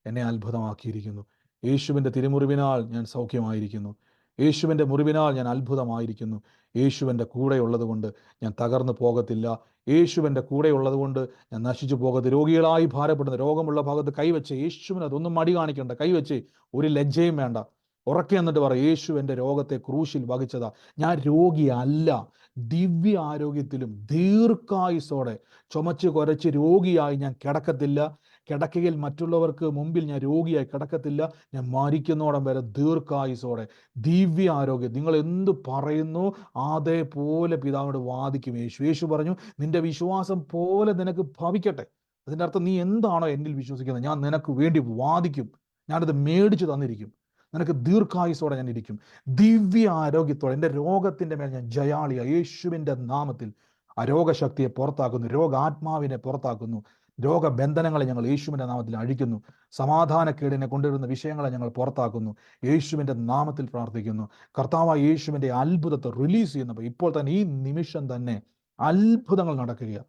Speaker 1: എന്നെ അത്ഭുതമാക്കിയിരിക്കുന്നു. യേശുവിൻ്റെ തിരുമുറിവിനാൽ ഞാൻ സൗഖ്യമായിരിക്കുന്നു. യേശുവിൻ്റെ മുറിവിനാൽ ഞാൻ അത്ഭുതമായിരിക്കുന്നു. യേശുവിൻ്റെ കൂടെ ഉള്ളതുകൊണ്ട് ഞാൻ തകർന്നു പോകത്തില്ല. യേശുവിൻ്റെ കൂടെ ഉള്ളതുകൊണ്ട് ഞാൻ നശിച്ചു പോകത്തില്ല. രോഗികളായി ഭാരപ്പെടുന്ന രോഗമുള്ള ഭാഗത്ത് കൈവച്ച് യേശുവിന് അതൊന്നും മടി കാണിക്കേണ്ട, കൈവച്ച് ഒരു ലജ്ജയും വേണ്ട. ഉറക്കെ എന്നിട്ട് പറ, യേശു എൻ്റെ രോഗത്തെ ക്രൂശിൽ വഹിച്ചതാ. ഞാൻ രോഗിയല്ല, ദിവ്യ ആരോഗ്യത്തിലും ദീർഘായുസോടെ ചുമച്ച് കുരച്ച് രോഗിയായി ഞാൻ കിടക്കത്തില്ല. കിടക്കയിൽ മറ്റുള്ളവർക്ക് മുമ്പിൽ ഞാൻ രോഗിയായി കിടക്കത്തില്ല. ഞാൻ മരിക്കുന്നോടം വരെ ദീർഘായുസോടെ ദിവ്യ ആരോഗ്യം. നിങ്ങൾ എന്ത് പറയുന്നു അതേപോലെ പിതാവിനോട് വാദിക്കും യേശു. യേശു പറഞ്ഞു, നിന്റെ വിശ്വാസം പോലെ നിനക്ക് ഭവിക്കട്ടെ. അതിൻ്റെ അർത്ഥം, നീ എന്താണോ എന്നിൽ വിശ്വസിക്കുന്നത്, ഞാൻ നിനക്ക് വേണ്ടി വാദിക്കും. ഞാനത് മേടിച്ചു തന്നിരിക്കും. നിനക്ക് ദീർഘായുസോടെ ഞാൻ ഇരിക്കും, ദിവ്യ ആരോഗ്യത്തോടെ. എൻ്റെ രോഗത്തിൻ്റെ മേൽ ഞാൻ ജയാളിയ. യേശുവിൻ്റെ നാമത്തിൽ ആ രോഗശക്തിയെ പുറത്താക്കുന്നു, രോഗാത്മാവിനെ പുറത്താക്കുന്നു. രോഗബന്ധനങ്ങളെ ഞങ്ങൾ യേശുവിൻ്റെ നാമത്തിൽ അഴിക്കുന്നു. സമാധാനക്കേടിനെ കൊണ്ടുവരുന്ന വിഷയങ്ങളെ ഞങ്ങൾ പുറത്താക്കുന്നു. യേശുവിൻ്റെ നാമത്തിൽ പ്രാർത്ഥിക്കുന്നു. കർത്താവായ യേശുവിൻ്റെ അത്ഭുതത്തെ റിലീസ് ചെയ്യുന്നപ്പോൾ ഇപ്പോൾ തന്നെ ഈ നിമിഷം തന്നെ അത്ഭുതങ്ങൾ നടക്കുകയാണ്.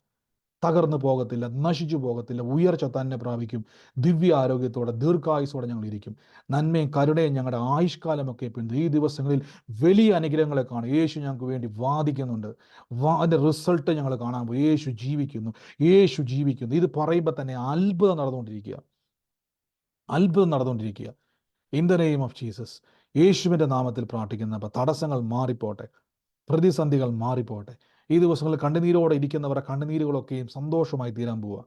Speaker 1: തകർന്നു പോകത്തില്ല, നശിച്ചു പോകത്തില്ല, ഉയർച്ച തന്നെ പ്രാപിക്കും. ദിവ്യ ആരോഗ്യത്തോടെ ദീർഘായുസോടെ ഞങ്ങൾ ഇരിക്കും. നന്മയും കരുണയും ഞങ്ങളുടെ ആയുഷ്കാലമൊക്കെ പിന്തുടരും. ഈ ദിവസങ്ങളിൽ വലിയ അനുഗ്രഹങ്ങളെ കാണും. യേശു ഞങ്ങൾക്ക് വേണ്ടി വാദിക്കുന്നുണ്ട്. അതിൻ്റെ റിസൾട്ട് ഞങ്ങൾ കാണാൻ പോയി. യേശു ജീവിക്കുന്നു, യേശു ജീവിക്കുന്നു. ഇത് പറയുമ്പോൾ തന്നെ അത്ഭുതം നടന്നുകൊണ്ടിരിക്കുക, അത്ഭുതം നടന്നുകൊണ്ടിരിക്കുക. In the name of Jesus, യേശുവിൻ്റെ നാമത്തിൽ പ്രാർത്ഥിക്കുന്നപ്പോൾ തടസ്സങ്ങൾ മാറിപ്പോട്ടെ, പ്രതിസന്ധികൾ മാറിപ്പോട്ടെ. ഈ ദിവസങ്ങളിൽ കണ്ണുനീരോടെ ഇരിക്കുന്നവരുടെ കണ്ണുനീരുകളൊക്കെയും സന്തോഷമായി തീരാൻ പോവുക.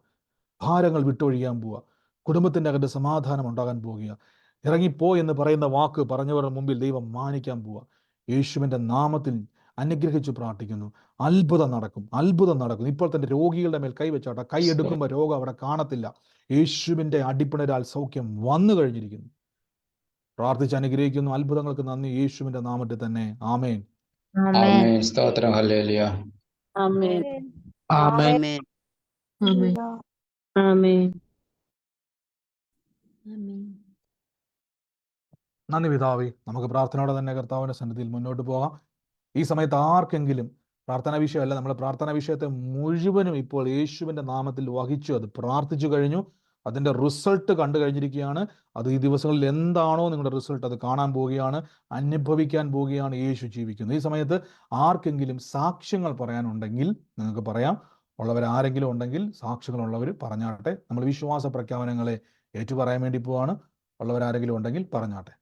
Speaker 1: ഭാരങ്ങൾ വിട്ടൊഴിയാൻ പോവുക. കുടുംബത്തിൻ്റെ അകത്ത് സമാധാനം ഉണ്ടാകാൻ പോവുക. ഇറങ്ങിപ്പോ എന്ന് പറയുന്ന വാക്ക് പറഞ്ഞവരുടെ മുമ്പിൽ ദൈവം മാനിക്കാൻ പോവുക. യേശുവിൻ്റെ നാമത്തിൽ അനുഗ്രഹിച്ച് പ്രാർത്ഥിക്കുന്നു. അത്ഭുതം നടക്കും, അത്ഭുതം നടക്കും. ഇപ്പോൾ തന്നെ രോഗികളുടെ മേൽ കൈവച്ചാട്ടെ. കൈ എടുക്കുമ്പോൾ രോഗം അവിടെ കാണത്തില്ല. യേശുവിൻ്റെ അടിപ്പിണരാൽ സൗഖ്യം വന്നു കഴിഞ്ഞിരിക്കുന്നു. പ്രാർത്ഥിച്ച് അനുഗ്രഹിക്കുന്നു. അത്ഭുതങ്ങൾക്ക് നന്ദി. യേശുവിൻ്റെ നാമത്തിൽ തന്നെ. ആമേൻ.
Speaker 3: ആമേൻ. സ്തോത്രം. ഹല്ലേലൂയ.
Speaker 2: ആമേൻ.
Speaker 5: ആമേൻ.
Speaker 2: ആമേൻ. ആമേൻ.
Speaker 1: നന്ദി പിതാവേ. നമുക്ക് പ്രാർത്ഥനയോടെ തന്നെ കർത്താവിൻ്റെ സന്നിധിയിൽ മുന്നോട്ട് പോകാം. ഈ സമയത്ത് ആർക്കെങ്കിലും പ്രാർത്ഥനാ വിഷയമല്ല, നമ്മൾ പ്രാർത്ഥനാ വിഷയത്തെ മുഴുവനും ഇപ്പോൾ യേശുവിൻ്റെ നാമത്തിൽ വഹിച്ചു, അത് പ്രാർത്ഥിച്ചു കഴിഞ്ഞു, അതിൻ്റെ റിസൾട്ട് കണ്ടു കഴിഞ്ഞിരിക്കുകയാണ്. അത് ഈ ദിവസങ്ങളിൽ എന്താണോ നിങ്ങളുടെ റിസൾട്ട് അത് കാണാൻ പോവുകയാണ്, അനുഭവിക്കാൻ പോവുകയാണ്. യേശു ജീവിക്കുന്നു. ഈ സമയത്ത് ആർക്കെങ്കിലും സാക്ഷ്യങ്ങൾ പറയാനുണ്ടെങ്കിൽ നിങ്ങൾക്ക് പറയാം. ഉള്ളവരാരെങ്കിലും ഉണ്ടെങ്കിൽ സാക്ഷ്യങ്ങളുള്ളവർ പറഞ്ഞാട്ടെ. നമ്മൾ വിശ്വാസ പ്രഖ്യാപനങ്ങളെ ഏറ്റുപറയാൻ വേണ്ടി പോവാണ്. ഉള്ളവരാരെങ്കിലും ഉണ്ടെങ്കിൽ പറഞ്ഞാട്ടെ.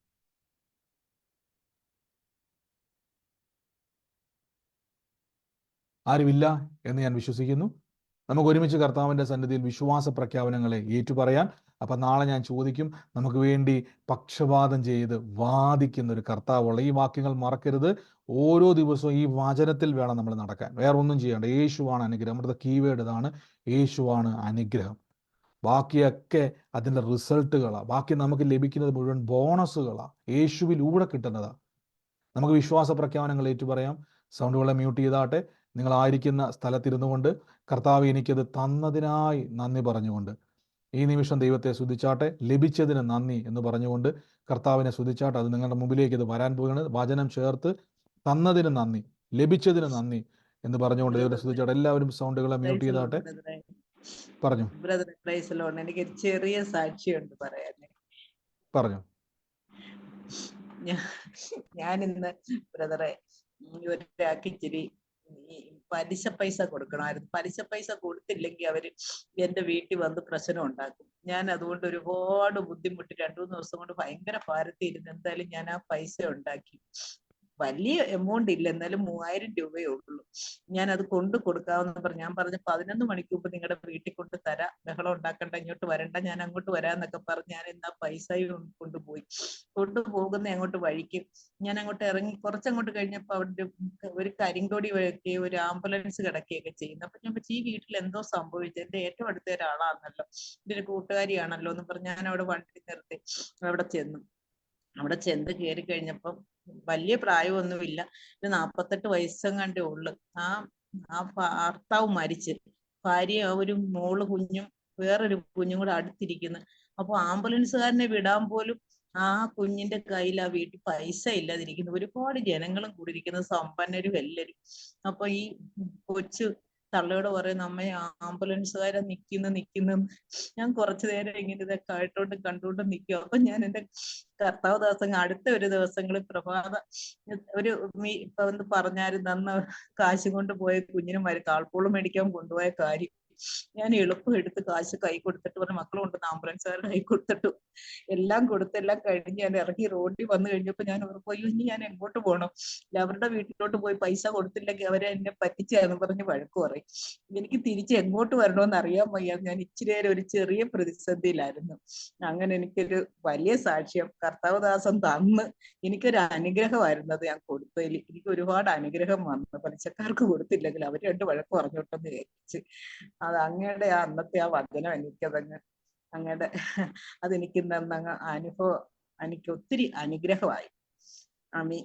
Speaker 1: ആരുമില്ല എന്ന് ഞാൻ വിശ്വസിക്കുന്നു. നമുക്ക് ഒരുമിച്ച് കർത്താവിൻ്റെ സന്നിധിയിൽ വിശ്വാസ പ്രഖ്യാപനങ്ങളെ ഏറ്റുപറയാൻ. അപ്പം നാളെ ഞാൻ ചോദിക്കും, നമുക്ക് വേണ്ടി പക്ഷപാതം ചെയ്ത് വാദിക്കുന്ന ഒരു കർത്താവുള്ള. ഈ വാക്യങ്ങൾ മറക്കരുത്. ഓരോ ദിവസവും ഈ വചനത്തിൽ വേണം നമ്മൾ നടക്കാൻ. വേറെ ഒന്നും ചെയ്യേണ്ട. യേശുവാണ് അനുഗ്രഹം. നമ്മുടെ കീവേഡ് ഇതാണ്, യേശുവാണ് അനുഗ്രഹം. ബാക്കിയൊക്കെ അതിൻ്റെ റിസൾട്ടുകളാണ്. ബാക്കി നമുക്ക് ലഭിക്കുന്നത് മുഴുവൻ ബോണസുകളാണ്, യേശുവിലൂടെ കിട്ടുന്നതാണ്. നമുക്ക് വിശ്വാസ പ്രഖ്യാപനങ്ങൾ ഏറ്റുപറയാം. സൗണ്ടുകളെ മ്യൂട്ട് ചെയ്താട്ടെ. നിങ്ങളായിരിക്കുന്ന സ്ഥലത്തിരുന്നു കൊണ്ട് കർത്താവ് എനിക്കത് തന്നതിനായി നന്ദി പറഞ്ഞുകൊണ്ട് ഈ നിമിഷം ദൈവത്തെ സ്തുതിച്ചാട്ടെ. ലഭിച്ചതിന് നന്ദി എന്ന് പറഞ്ഞുകൊണ്ട് കർത്താവിനെ സ്തുതിച്ചാട്ടെ. അത് നിങ്ങളുടെ മുമ്പിലേക്ക് ഇത് വരാൻ പോവുകയാണ്. വചനം ചേർത്ത് തന്നതിന് നന്ദി, ലഭിച്ചതിന് നന്ദി എന്ന് പറഞ്ഞുകൊണ്ട് ദൈവത്തെ സ്തുതിച്ചാട്ടെ. എല്ലാവരും സൗണ്ടുകളെ മ്യൂട്ട് ചെയ്താട്ടെ. പറഞ്ഞു.
Speaker 4: എനിക്ക് ചെറിയ സാക്ഷിയുണ്ട് പറയാൻ.
Speaker 1: പറഞ്ഞു.
Speaker 4: ഞാൻ ഇന്ന് ബ്രദറെ ഒരാൾക്ക് ഇച്ചിരി പലിശ പൈസ കൊടുക്കണമായിരുന്നു. പലിശ പൈസ കൊടുത്തില്ലെങ്കിൽ അവര് എന്റെ വീട്ടിൽ വന്ന് പ്രശ്നം ഉണ്ടാക്കും. ഞാൻ അതുകൊണ്ട് ഒരുപാട് ബുദ്ധിമുട്ടി 2-3 ദിവസം കൊണ്ട് ഭയങ്കര ഭാരത്തിയിരുന്നു. എന്തായാലും ഞാൻ ആ പൈസ ഉണ്ടാക്കി. വലിയ എമൗണ്ട് ഇല്ല, എന്നാലും 3000 രൂപയേ ഉള്ളൂ. ഞാൻ അത് കൊണ്ട് കൊടുക്കാമെന്ന് പറഞ്ഞു. ഞാൻ പറഞ്ഞു 11 മണിക്ക് മുമ്പ് നിങ്ങളുടെ വീട്ടിൽ കൊണ്ട് തരാം, ബഹളം ഉണ്ടാക്കണ്ട, ഇങ്ങോട്ട് വരണ്ട, ഞാൻ അങ്ങോട്ട് വരാന്നൊക്കെ പറഞ്ഞ് ഞാൻ എന്നാ പൈസയും കൊണ്ടുപോയി. കൊണ്ടുപോകുന്ന അങ്ങോട്ട് വഴിക്ക് ഞാൻ അങ്ങോട്ട് ഇറങ്ങി കുറച്ചങ്ങോട്ട് കഴിഞ്ഞപ്പോ അവിടെ ഒരു കരിങ്കൊടി വയ്ക്കുകയോ ഒരു ആംബുലൻസ് കിടക്കുകയൊക്കെ ചെയ്യുന്നു. അപ്പൊ ഞാൻ ഈ വീട്ടിൽ എന്തോ സംഭവിച്ചു, എന്റെ ഏറ്റവും അടുത്ത ഒരാളാണല്ലോ, ഇതിന്റെ കൂട്ടുകാരിയാണല്ലോ എന്ന് പറഞ്ഞ് ഞാൻ അവിടെ വണ്ടി നിർത്തി അവിടെ ചെന്നു. അവിടെ ചെന്ന് കയറി കഴിഞ്ഞപ്പം വലിയ പ്രായമൊന്നുമില്ല, ഒരു 48 വയസ്സെങ്ങാണ്ടേ ഉള്ളു. ആ ഭർത്താവ് മരിച്ച്, ഭാര്യ ഒരു മോള് കുഞ്ഞും വേറൊരു കുഞ്ഞും കൂടെ അടുത്തിരിക്കുന്നു. അപ്പൊ ആംബുലൻസുകാരനെ വിടാൻ പോലും ആ കുഞ്ഞിന്റെ കയ്യിൽ ആ വീട്ടിൽ പൈസ ഇല്ലാതിരിക്കുന്നു. ഒരുപാട് ജനങ്ങളും കൂടിയിരിക്കുന്നു, സമ്പന്നരും എല്ലാരും. അപ്പൊ ഈ കൊച്ചു തള്ളയോട് പറയുന്ന അമ്മ ആംബുലൻസുകാരെ നിക്കുന്നു. ഞാൻ കുറച്ചു നേരം ഇങ്ങനെ ഇതൊക്കെ ആയിട്ടോണ്ട് കണ്ടുകൊണ്ട് നിൽക്കും. അപ്പൊ ഞാൻ എന്റെ കർത്താവ് ദിവസം അടുത്ത ഒരു ദിവസങ്ങളിൽ പ്രഭാത ഇപ്പൊ ഒന്ന് പറഞ്ഞായിരുന്നു, അന്ന് കാശ് കൊണ്ട് പോയ കുഞ്ഞിന് താൾപ്പൂള് മേടിക്കാൻ കൊണ്ടുപോയ കാര്യം ഞാൻ എളുപ്പം എടുത്ത് കാശ് കൈ കൊടുത്തിട്ട് പറഞ്ഞ മക്കളും കൊണ്ടുവന്ന് ആംബുലൻസുകാരുടെ കൈ കൊടുത്തിട്ടു എല്ലാം കൊടുത്തെല്ലാം കഴിഞ്ഞ് ഞാൻ ഇറങ്ങി റോഡിൽ വന്നു കഴിഞ്ഞപ്പോ ഞാൻ ഓർപ്പോയി, ഇനി ഞാൻ എങ്ങോട്ട് പോകണം? അവരുടെ വീട്ടിലോട്ട് പോയി പൈസ കൊടുത്തില്ലെങ്കിൽ അവരെ എന്നെ പറ്റിച്ചാന്ന് പറഞ്ഞ് വഴക്ക് പറയും. എനിക്ക് തിരിച്ച് എങ്ങോട്ട് വരണമെന്ന് അറിയാൻ വയ്യ. ഞാൻ ഇച്ചിരി നേരം ഒരു ചെറിയ പ്രതിസന്ധിയിലായിരുന്നു. അങ്ങനെ എനിക്കൊരു വലിയ സാക്ഷ്യം കർത്താവദാസൻ തന്ന് എനിക്കൊരു അനുഗ്രഹമായിരുന്നു അത് ഞാൻ കൊടുത്തതിൽ. എനിക്ക് ഒരുപാട് അനുഗ്രഹം വന്നു. പലിശക്കാർക്ക് കൊടുത്തില്ലെങ്കിൽ അവർ 2 വഴക്ക് പറഞ്ഞോട്ടെന്ന് വിചാരിച്ച്. അത് അങ്ങയുടെ അന്നത്തെ ആ വചനം എനിക്കതങ്ങ് അങ്ങയുടെ അതെനിക്ക് ഇന്നങ്ങ് അനുഭവം, എനിക്ക് ഒത്തിരി അനുഗ്രഹമായി. ആമീൻ.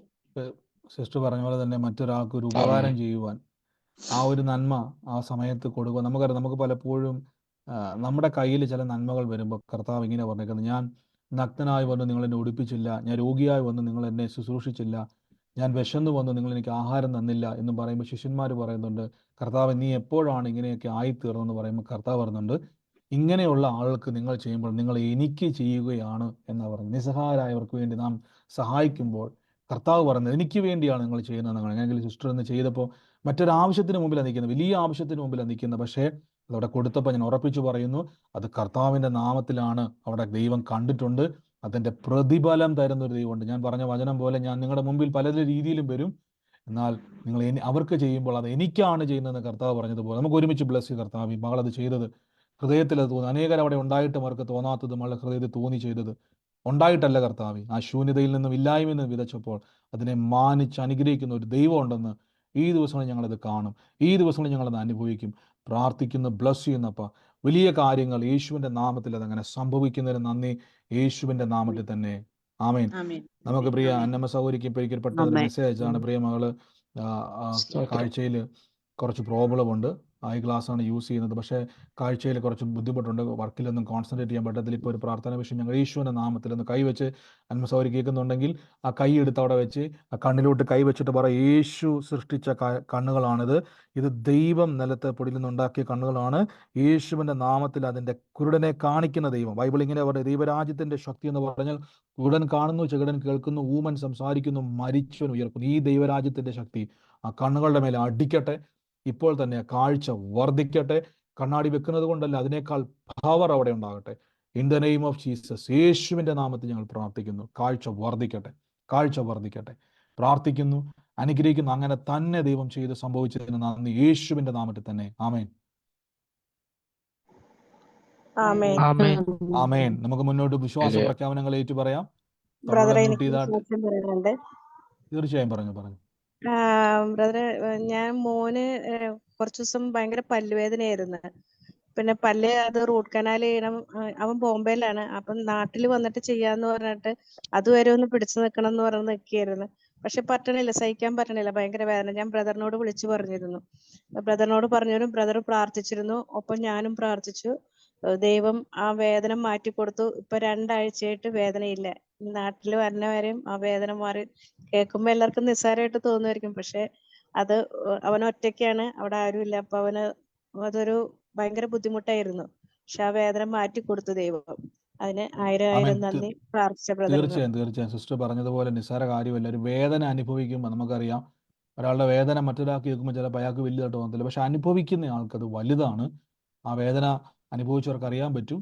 Speaker 1: സിസ്റ്റർ പറഞ്ഞ പോലെ തന്നെ മറ്റൊരാൾക്ക് ഒരു ഉപകാരം ചെയ്യുവാൻ ആ ഒരു നന്മ ആ സമയത്ത് കൊടുക്കുക. നമുക്കറിയാം, നമുക്ക് പലപ്പോഴും നമ്മുടെ കയ്യിൽ ചില നന്മകൾ വരുമ്പോൾ കർത്താവ് ഇങ്ങനെ പറഞ്ഞേക്കുന്നത്, ഞാൻ നഗ്നനായി വന്ന് നിങ്ങൾ എന്നെ ഉടുപ്പിച്ചില്ല, ഞാൻ രോഗിയായി വന്ന് നിങ്ങൾ എന്നെ ശുശ്രൂഷിച്ചില്ല, ഞാൻ വിശന്നു വന്ന് നിങ്ങൾ എനിക്ക് ആഹാരം തന്നില്ല എന്ന് പറയുമ്പോൾ ശിഷ്യന്മാർ പറയുന്നുണ്ട്, കർത്താവ് നീ എപ്പോഴാണ് ഇങ്ങനെയൊക്കെ ആയിത്തീർന്നെന്ന് പറയുമ്പോൾ കർത്താവ് പറയുന്നുണ്ട്, ഇങ്ങനെയുള്ള ആൾക്ക് നിങ്ങൾ ചെയ്യുമ്പോൾ നിങ്ങൾ എനിക്ക് ചെയ്യുകയാണ് എന്നാണ് പറയുന്നത്. നിസ്സഹായരായവർക്ക് വേണ്ടി നാം സഹായിക്കുമ്പോൾ കർത്താവ് പറയുന്നത് എനിക്ക് വേണ്ടിയാണ് നിങ്ങൾ ചെയ്യുന്നതെന്നാണ്. ഞാനെങ്കിൽ സിസ്റ്റർ എന്ന് ചെയ്തപ്പോൾ മറ്റൊരാവശ്യത്തിന് മുമ്പിലാണ് നിൽക്കുന്നത്, വലിയ ആവശ്യത്തിന് മുമ്പിലാണ് നിൽക്കുന്നത്. പക്ഷേ അതവിടെ കൊടുത്തപ്പോൾ ഞാൻ ഉറപ്പിച്ചു പറയുന്നു, അത് കർത്താവിൻ്റെ നാമത്തിലാണ്. അവിടെ ദൈവം കണ്ടിട്ടുണ്ട്, അതിൻ്റെ പ്രതിഫലം തരുന്ന ഒരു ദൈവമുണ്ട്. ഞാൻ പറഞ്ഞ വചനം പോലെ ഞാൻ നിങ്ങളുടെ മുമ്പിൽ പല രീതിയിലും വരും, എന്നാൽ നിങ്ങൾ അവർക്ക് ചെയ്യുമ്പോൾ അത് എനിക്കാണ് ചെയ്യുന്നതെന്ന് കർത്താവ് പറഞ്ഞതുപോലെ നമുക്ക് ഒരുമിച്ച് ബ്ലസ് ചെയ്ത് കർത്താവ് ഈ മകളത് ചെയ്തത് ഹൃദയത്തിൽ അത് തോന്നി. അനേകർ അവിടെ ഉണ്ടായിട്ടും അവർക്ക് തോന്നാത്തത് മകളുടെ ഹൃദയത്തിൽ തോന്നി ചെയ്തത് ഉണ്ടായിട്ടല്ല കർത്താവ്. ആ ശൂന്യതയിൽ നിന്നും ഇല്ലായ്മയിൽ നിന്ന് വിതച്ചപ്പോൾ അതിനെ മാനിച്ച് അനുഗ്രഹിക്കുന്ന ഒരു ദൈവം ഉണ്ടെന്ന് ഈ ദിവസങ്ങളിൽ ഞങ്ങളത് കാണും, ഈ ദിവസങ്ങളിൽ ഞങ്ങളത് അനുഭവിക്കും. പ്രാർത്ഥിക്കുന്നു, ബ്ലസ് ചെയ്യുന്നപ്പ വലിയ കാര്യങ്ങൾ യേശുവിൻ്റെ നാമത്തിൽ അതങ്ങനെ സംഭവിക്കുന്നതിന് നന്ദി, യേശുവിൻ്റെ നാമത്തിൽ തന്നെ. ആമേൻ. നമുക്ക് പ്രിയ അന്നമ്മ സൗകര്യക്ക് ഇപ്പോൾ ഒരിക്കൽ പെട്ടെന്ന് ഒരു മെസ്സേജ് അയച്ചാണ്, പ്രിയ മകള് കാഴ്ചയിൽ കുറച്ച് പ്രോബ്ലം ഉണ്ട്, ഐ ഗ്ലാസ് ആണ് യൂസ് ചെയ്യുന്നത്, പക്ഷേ കാഴ്ചയിൽ കുറച്ച് ബുദ്ധിമുട്ടുണ്ട്, വർക്കിലൊന്നും കോൺസെൻട്രേറ്റ് ചെയ്യാൻ പറ്റത്തില്ല. ഇപ്പോൾ ഒരു പ്രാർത്ഥന വിഷയം ഞങ്ങൾ യേശുവിൻ്റെ നാമത്തിൽ ഒന്ന് കൈവച്ച്, അന്മസൗരി കേൾക്കുന്നുണ്ടെങ്കിൽ ആ കൈ എടുത്ത് അവിടെ വെച്ച് ആ കണ്ണിലോട്ട് കൈ വെച്ചിട്ട് പറ, യേശു സൃഷ്ടിച്ച കണ്ണുകളാണിത്, ഇത് ദൈവം നിലത്ത് പൊടിയിൽ നിന്നുണ്ടാക്കിയ കണ്ണുകളാണ്, യേശുവിൻ്റെ നാമത്തിൽ അതിൻ്റെ കുരുടനെ കാണിക്കുന്ന ദൈവം. ബൈബിൾ ഇങ്ങനെ പറയുന്നത്, ദൈവരാജ്യത്തിൻ്റെ ശക്തി എന്ന് പറഞ്ഞാൽ കുരുടൻ കാണുന്നു, ചെകിടൻ കേൾക്കുന്നു, ഊമൻ സംസാരിക്കുന്നു, മരിച്ചവൻ ഉയർക്കുന്നു. ഈ ദൈവരാജ്യത്തിൻ്റെ ശക്തി ആ കണ്ണുകളുടെ മേലെ അടിക്കട്ടെ, ഇപ്പോൾ തന്നെ കാഴ്ച വർദ്ധിക്കട്ടെ. കണ്ണാടി വെക്കുന്നത് കൊണ്ടല്ല, അതിനേക്കാൾ പവർ അവിടെ ഉണ്ടാകട്ടെ. In the name of Jesus, യേശുവിൻ്റെ നാമത്തിൽ ഞങ്ങൾ പ്രാർത്ഥിക്കുന്നു, കാഴ്ച വർദ്ധിക്കട്ടെ, കാഴ്ച വർദ്ധിക്കട്ടെ. പ്രാർത്ഥിക്കുന്നു, അനുഗ്രഹിക്കുന്നു. അങ്ങനെ തന്നെ ദൈവം ചെയ്ത് സംഭവിച്ചതിന് നന്ദി, യേശുവിൻ്റെ നാമത്തിൽ തന്നെ. ആമേൻ, ആമേൻ. നമുക്ക് മുന്നോട്ട് വിശ്വാസ പ്രഖ്യാപനങ്ങൾ ഏറ്റു പറയാം. തീർച്ചയായും പറഞ്ഞു.
Speaker 5: ബ്രദറെ, ഞാൻ മോന് കുറച്ചു ദിവസം ഭയങ്കര പല്ലുവേദനയായിരുന്നു. പിന്നെ പല്ല് അത് റൂട്ട് കനാൽ ചെയ്യണം. അവൻ ബോംബെയിലാണ്. അപ്പം നാട്ടിൽ വന്നിട്ട് ചെയ്യാന്ന് പറഞ്ഞിട്ട് അതുവരെ ഒന്ന് പിടിച്ചു നിൽക്കണം എന്ന് പറഞ്ഞ് നിൽക്കുകയായിരുന്നു. പക്ഷെ പറ്റണില്ല, സഹിക്കാൻ പറ്റണില്ല, ഭയങ്കര വേദന. ഞാൻ ബ്രദറിനോട് വിളിച്ചു പറഞ്ഞിരുന്നു, ബ്രദർ പ്രാർത്ഥിച്ചിരുന്നു, ഒപ്പം ഞാനും പ്രാർത്ഥിച്ചു. ദൈവം ആ വേദന മാറ്റിക്കൊടുത്തു. ഇപ്പൊ 2 ആഴ്ചയായിട്ട് വേദനയില്ല. നാട്ടിൽ വരുന്നവരെയും ആ വേദന മാറി. കേൾക്കുമ്പോ എല്ലാവർക്കും നിസ്സാരമായിട്ട് തോന്നുമായിരിക്കും, പക്ഷെ അത് അവൻ ഒറ്റയ്ക്കാണ്, അവിടെ ആരുമില്ല. അപ്പൊ അവന് അതൊരു ഭയങ്കര ബുദ്ധിമുട്ടായിരുന്നു. പക്ഷെ ആ വേദന മാറ്റിക്കൊടുത്തു ദൈവം. അതിന് 1000 നന്ദി. പ്രാർത്ഥിച്ച ബ്രദർ.
Speaker 1: തീർച്ചയായും സിസ്റ്റർ പറഞ്ഞതുപോലെ നിസ്സാര കാര്യമല്ല. ഒരു വേദന അനുഭവിക്കുമ്പോൾ നമുക്കറിയാം, ഒരാളുടെ വേദന മറ്റൊരാൾക്ക് കേൾക്കുമ്പോൾ ചിലപ്പോൾ അയാൾക്ക് വലുതായിട്ട് തോന്നത്തില്ല, പക്ഷെ അനുഭവിക്കുന്ന ആൾക്കത് വലുതാണ്. ആ വേദന അനുഭവിച്ചവർക്ക് അറിയാൻ പറ്റും.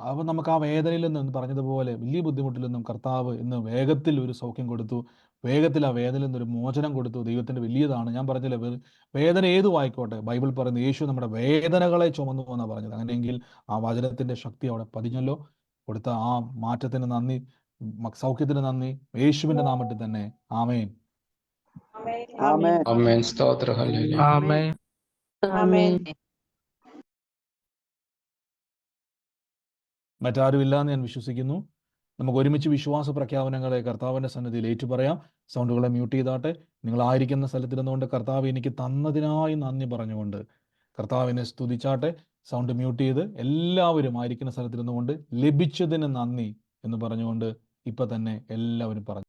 Speaker 1: അപ്പം നമുക്ക് ആ വേദനയിൽ നിന്ന് പറഞ്ഞതുപോലെ വലിയ ബുദ്ധിമുട്ടിൽ നിന്നും കർത്താവ് ഇന്ന് വേഗത്തിൽ ഒരു സൗഖ്യം കൊടുത്തു, വേഗത്തിൽ ആ വേദനയിൽ നിന്നൊരു മോചനം കൊടുത്തു. ദൈവത്തിൻ്റെ വലിയതാണ്. ഞാൻ പറഞ്ഞില്ല, വേദന ഏതും ആയിക്കോട്ടെ, ബൈബിൾ പറയുന്നത് യേശു നമ്മുടെ വേദനകളെ ചുമന്നു എന്നാണ് പറഞ്ഞത്. അങ്ങനെയെങ്കിൽ ആ വചനത്തിൻ്റെ ശക്തി അവിടെ പതിഞ്ഞല്ലോ. കൊടുത്ത ആ മാറ്റത്തിന് നന്ദി, സൗഖ്യത്തിന് നന്ദി, യേശുവിൻ്റെ നാമത്തിൽ തന്നെ. ആമേൻ,
Speaker 3: ആമേൻ. സ്തോത്രം. ഹല്ലേലൂയ.
Speaker 2: ആമേൻ.
Speaker 1: മറ്റാരുമില്ല എന്ന് ഞാൻ വിശ്വസിക്കുന്നു. നമുക്ക് ഒരുമിച്ച് വിശ്വാസ പ്രഖ്യാപനങ്ങളെ കർത്താവിൻ്റെ സന്നിധിയിൽ ഏറ്റു പറയാം. സൗണ്ടുകളെ മ്യൂട്ട് ചെയ്താട്ടെ. നിങ്ങളായിരിക്കുന്ന സ്ഥലത്തിരുന്നുകൊണ്ട് കർത്താവ് എനിക്ക് തന്നതിനായി നന്ദി പറഞ്ഞുകൊണ്ട് കർത്താവിനെ സ്തുതിച്ചാട്ടെ. സൗണ്ട് മ്യൂട്ട് ചെയ്ത് എല്ലാവരും ആയിരിക്കുന്ന സ്ഥലത്തിരുന്നുകൊണ്ട് ലഭിച്ചതിന് നന്ദി എന്ന് പറഞ്ഞുകൊണ്ട് ഇപ്പം തന്നെ എല്ലാവരും പറഞ്ഞു.